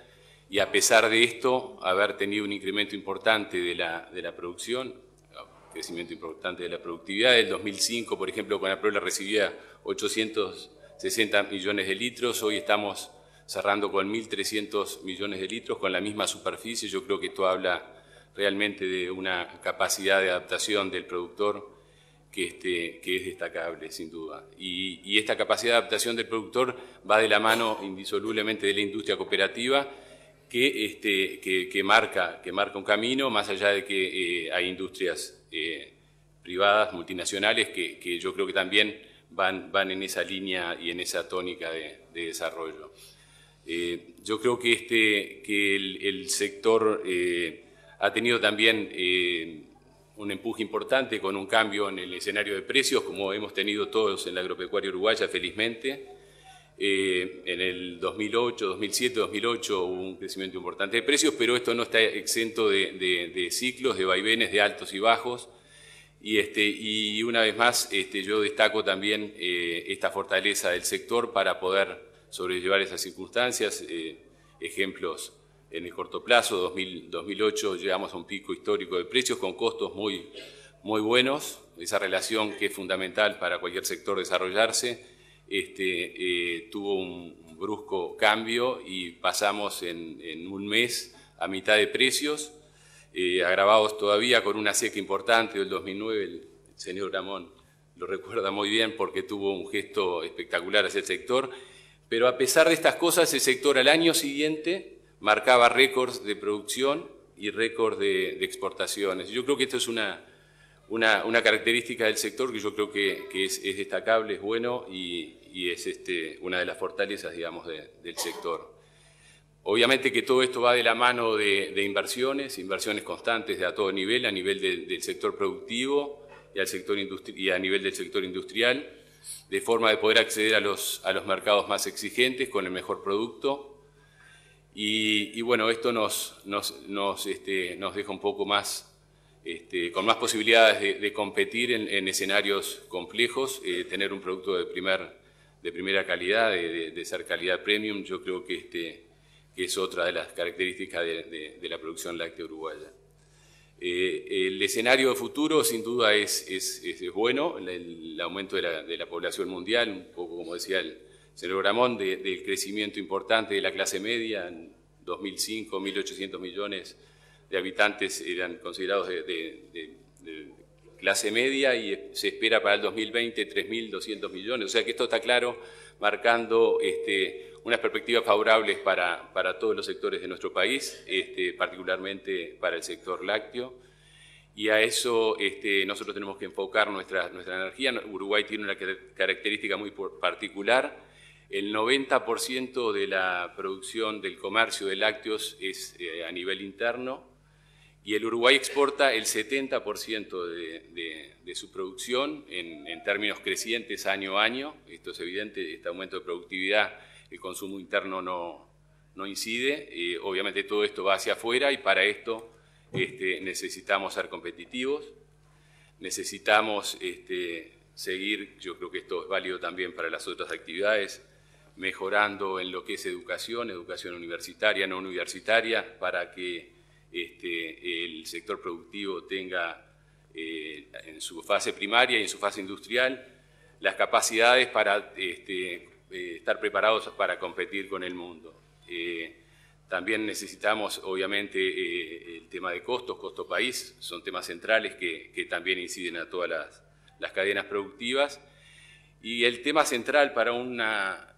y a pesar de esto haber tenido un incremento importante de la producción, crecimiento importante de la productividad. Del 2005, por ejemplo, Conaprola recibía 860 millones de litros, hoy estamos cerrando con 1.300 millones de litros, con la misma superficie. Yo creo que esto habla realmente de una capacidad de adaptación del productor que es destacable, sin duda. Y esta capacidad de adaptación del productor va de la mano indisolublemente de la industria cooperativa, que marca un camino, más allá de que hay industrias privadas, multinacionales, que yo creo que también van en esa línea y en esa tónica de desarrollo. Yo creo que el sector ha tenido también un empuje importante con un cambio en el escenario de precios, como hemos tenido todos en la agropecuaria uruguaya, felizmente. En el 2008, 2007, 2008 hubo un crecimiento importante de precios, pero esto no está exento de ciclos, de vaivenes, de altos y bajos. Y una vez más yo destaco también esta fortaleza del sector para poder sobrellevar esas circunstancias. Ejemplos en el corto plazo, 2008 llegamos a un pico histórico de precios con costos muy buenos, esa relación que es fundamental para cualquier sector desarrollarse. Tuvo un brusco cambio y pasamos en un mes a mitad de precios, agravados todavía con una seca importante del 2009. El señor Ramón lo recuerda muy bien porque tuvo un gesto espectacular hacia el sector, pero a pesar de estas cosas, el sector al año siguiente marcaba récords de producción y récords de exportaciones. Yo creo que esto es una característica del sector que yo creo que es destacable, es bueno y es una de las fortalezas, digamos, del sector. Obviamente que todo esto va de la mano de inversiones constantes a todo nivel, a nivel del sector productivo y a nivel del sector industrial, de forma de poder acceder a los mercados más exigentes con el mejor producto. Y bueno, esto nos deja un poco más, con más posibilidades de competir en escenarios complejos, tener un producto de primera calidad, de ser calidad premium. Yo creo que es otra de las características de la producción láctea uruguaya. El escenario de futuro, sin duda, es bueno. El aumento de la población mundial, un poco como decía el señor Ramón, del crecimiento importante de la clase media. En 2005, 1.800 millones de habitantes eran considerados de clase media, y se espera para el 2020 3.200 millones. O sea que esto está claro, marcando unas perspectivas favorables para todos los sectores de nuestro país, particularmente para el sector lácteo. Y a eso nosotros tenemos que enfocar nuestra energía. Uruguay tiene una característica muy particular. El 90% de la producción del comercio de lácteos es a nivel interno, y el Uruguay exporta el 70% de su producción en términos crecientes año a año. Esto es evidente, este aumento de productividad, el consumo interno no incide. Obviamente todo esto va hacia afuera, y para esto necesitamos ser competitivos, necesitamos seguir, yo creo que esto es válido también para las otras actividades, mejorando en lo que es educación universitaria, no universitaria, para que el sector productivo tenga en su fase primaria y en su fase industrial las capacidades para estar preparados para competir con el mundo. También necesitamos, obviamente, el tema de costo país, son temas centrales que también inciden a todas las cadenas productivas. Y el tema central para una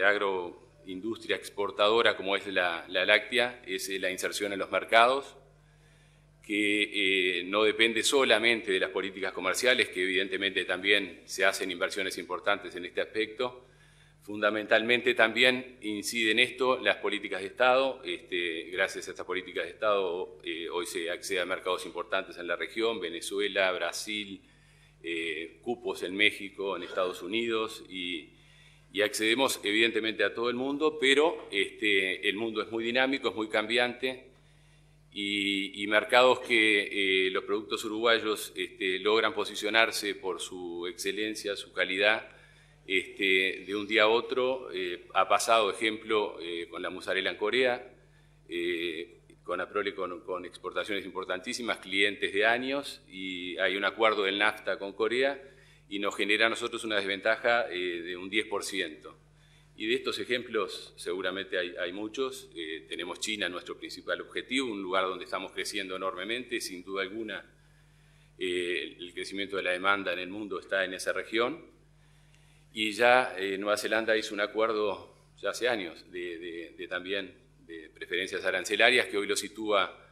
agroindustria exportadora como es la láctea es la inserción en los mercados, que no depende solamente de las políticas comerciales, que evidentemente también se hacen inversiones importantes en este aspecto. Fundamentalmente también incide en esto las políticas de Estado. Gracias a estas políticas de Estado hoy se accede a mercados importantes en la región, Venezuela, Brasil, cupos en México, en Estados Unidos, y accedemos evidentemente a todo el mundo, pero el mundo es muy dinámico, es muy cambiante, y mercados que los productos uruguayos logran posicionarse por su excelencia, su calidad, de un día a otro. Ha pasado, ejemplo, con la mozzarella en Corea, con Aprole con exportaciones importantísimas, clientes de años, y hay un acuerdo del NAFTA con Corea, y nos genera a nosotros una desventaja de un 10%. Y de estos ejemplos seguramente hay muchos. Tenemos China, nuestro principal objetivo, un lugar donde estamos creciendo enormemente, sin duda alguna. El crecimiento de la demanda en el mundo está en esa región. Y ya Nueva Zelanda hizo un acuerdo ya hace años también de preferencias arancelarias, que hoy lo sitúa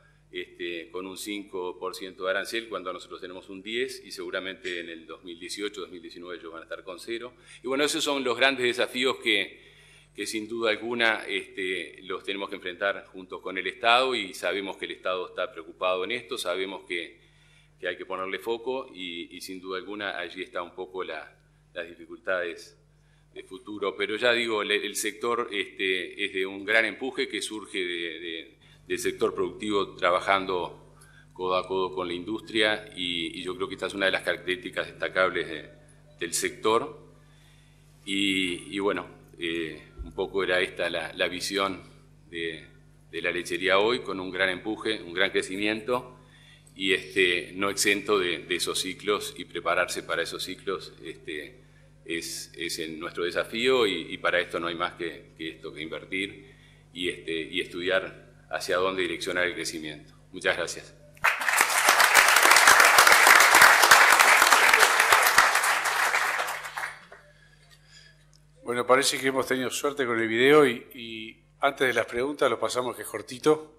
con un 5% de arancel, cuando nosotros tenemos un 10%, y seguramente en el 2018, 2019 ellos van a estar con 0%. Y bueno, esos son los grandes desafíos que sin duda alguna los tenemos que enfrentar juntos con el Estado, y sabemos que el Estado está preocupado en esto, sabemos que hay que ponerle foco, y sin duda alguna allí está un poco las dificultades de futuro. Pero ya digo, el sector es de un gran empuje que surge del sector productivo trabajando codo a codo con la industria, y yo creo que esta es una de las características destacables del sector. Y bueno, un poco era esta la visión de la lechería hoy, con un gran empuje, un gran crecimiento, y no exento de esos ciclos, y prepararse para esos ciclos es nuestro desafío, y para esto no hay más que esto, que invertir y estudiar hacia dónde direccionar el crecimiento. Muchas gracias. Bueno, parece que hemos tenido suerte con el video, y antes de las preguntas lo pasamos, que es cortito.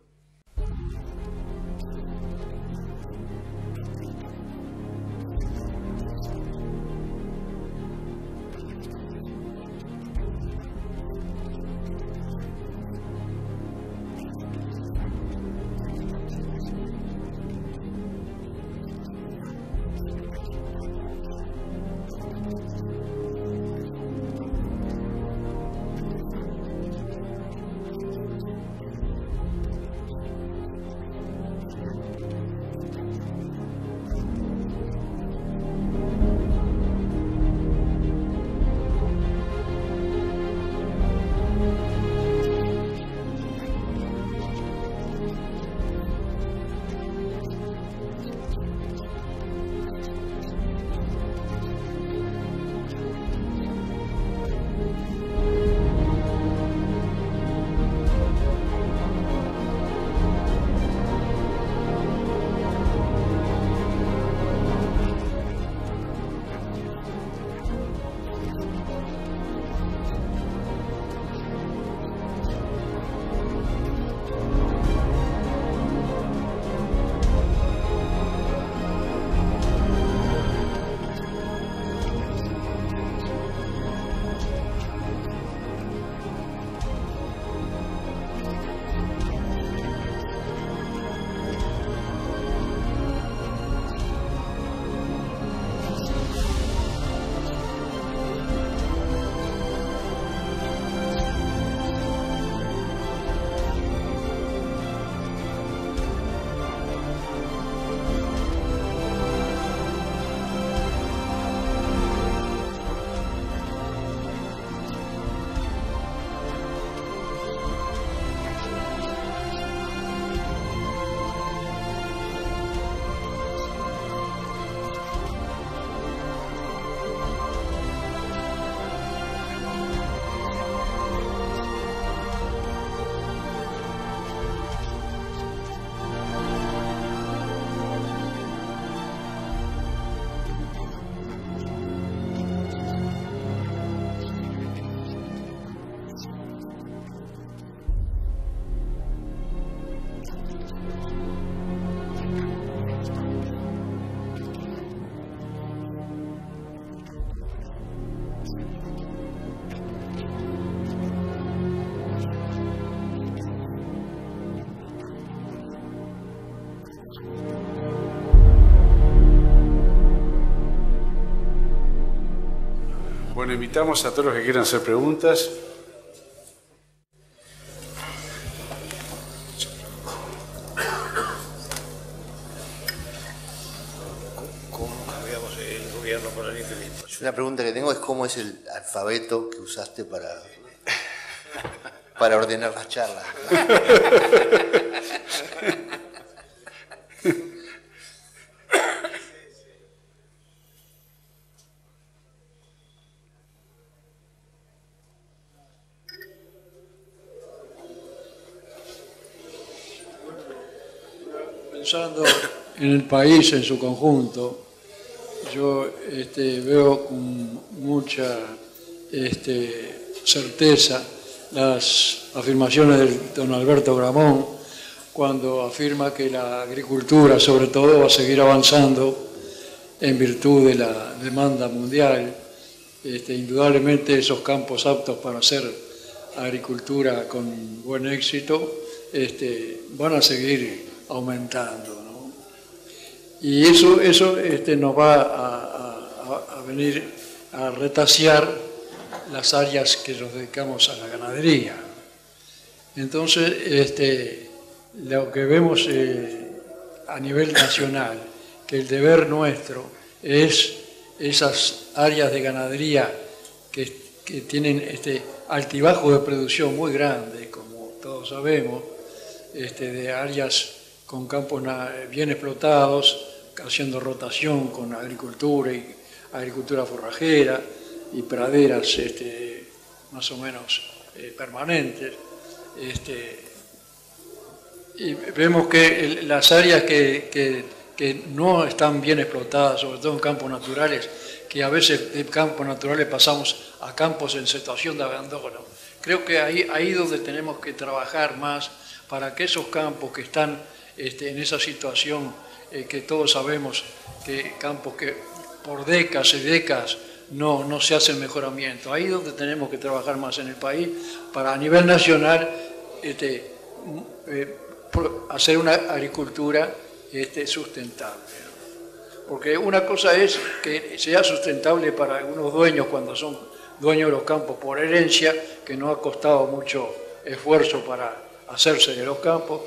Bueno, invitamos a todos los que quieran hacer preguntas. ¿Cómo cambiamos el gobierno por el infinito? Una pregunta que tengo es cómo es el alfabeto que usaste para ordenar las charlas. Pensando en el país en su conjunto, yo veo con mucha certeza las afirmaciones de don Alberto Gramont cuando afirma que la agricultura, sobre todo, va a seguir avanzando en virtud de la demanda mundial. Indudablemente esos campos aptos para hacer agricultura con buen éxito van a seguir aumentando, ¿no? Y eso nos va a venir a retasear las áreas que nos dedicamos a la ganadería. Entonces, lo que vemos a nivel nacional, que el deber nuestro es esas áreas de ganadería que tienen altibajo de producción muy grande, como todos sabemos, de áreas con campos bien explotados, haciendo rotación con agricultura y agricultura forrajera y praderas más o menos permanentes. Y vemos que las áreas que no están bien explotadas, sobre todo en campos naturales, que a veces de campos naturales pasamos a campos en situación de abandono. Creo que ahí donde tenemos que trabajar más para que esos campos que están en esa situación, que todos sabemos que campos que por décadas y décadas no se hace el mejoramiento. Ahí es donde tenemos que trabajar más en el país para a nivel nacional hacer una agricultura sustentable. Porque una cosa es que sea sustentable para algunos dueños cuando son dueños de los campos por herencia, que no ha costado mucho esfuerzo para hacerse de los campos,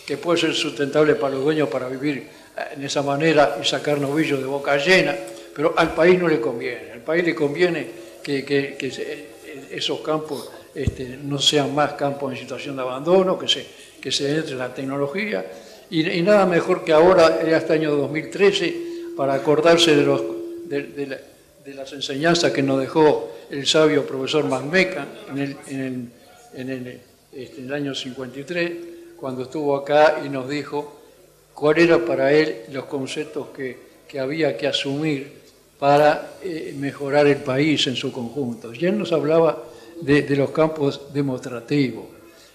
que puede ser sustentable para los dueños para vivir en esa manera y sacar novillos de boca llena, pero al país no le conviene. Al país le conviene que esos campos no sean más campos en situación de abandono, que se entre en la tecnología, y nada mejor que ahora, hasta el año 2013, para acordarse de las enseñanzas que nos dejó el sabio profesor Manmeca en el año 53, cuando estuvo acá y nos dijo cuál era para él los conceptos que había que asumir para mejorar el país en su conjunto. Y él nos hablaba de los campos demostrativos,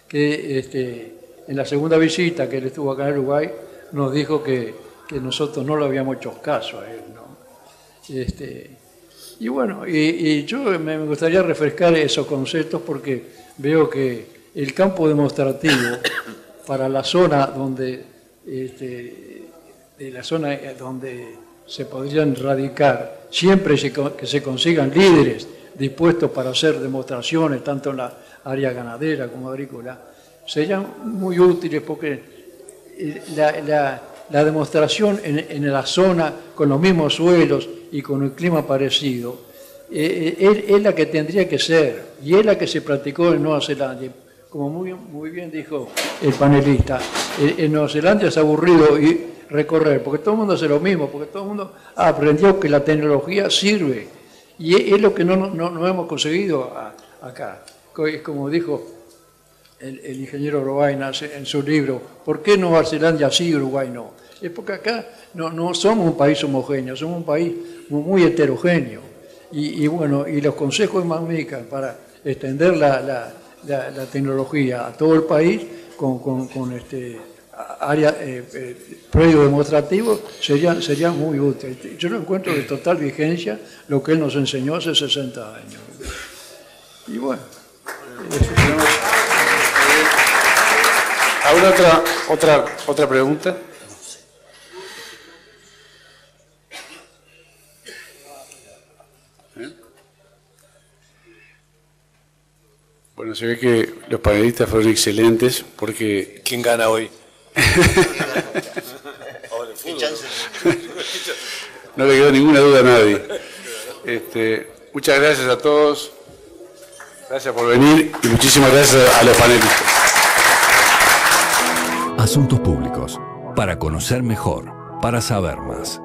que en la segunda visita que él estuvo acá en Uruguay nos dijo que nosotros no le habíamos hecho caso a él, ¿no? Y bueno, y yo me gustaría refrescar esos conceptos porque veo que el campo demostrativo para la zona donde se podrían radicar, siempre que se consigan líderes dispuestos para hacer demostraciones, tanto en la área ganadera como agrícola, serían muy útiles porque la demostración en la zona con los mismos suelos y con el clima parecido es la que tendría que ser, y es la que se practicó en Nueva Zelanda. Como muy bien dijo el panelista, en Nueva Zelanda es aburrido recorrer, porque todo el mundo hace lo mismo, porque todo el mundo aprendió que la tecnología sirve, y es lo que no hemos conseguido acá. Como dijo el ingeniero Robaina en su libro, ¿por qué Nueva Zelanda sí y Uruguay no? Es porque acá no somos un país homogéneo, somos un país muy heterogéneo. Y bueno, y los consejos de Manmeca para extender la tecnología a todo el país con área predio demostrativo sería muy útil. Yo lo encuentro de total vigencia lo que él nos enseñó hace 60 años. Y bueno. ¿Habrá otra pregunta? Bueno, se ve que los panelistas fueron excelentes porque... ¿Quién gana hoy? No le quedó ninguna duda a nadie. Muchas gracias a todos. Gracias por venir y muchísimas gracias a los panelistas. Asuntos públicos. Para conocer mejor, para saber más.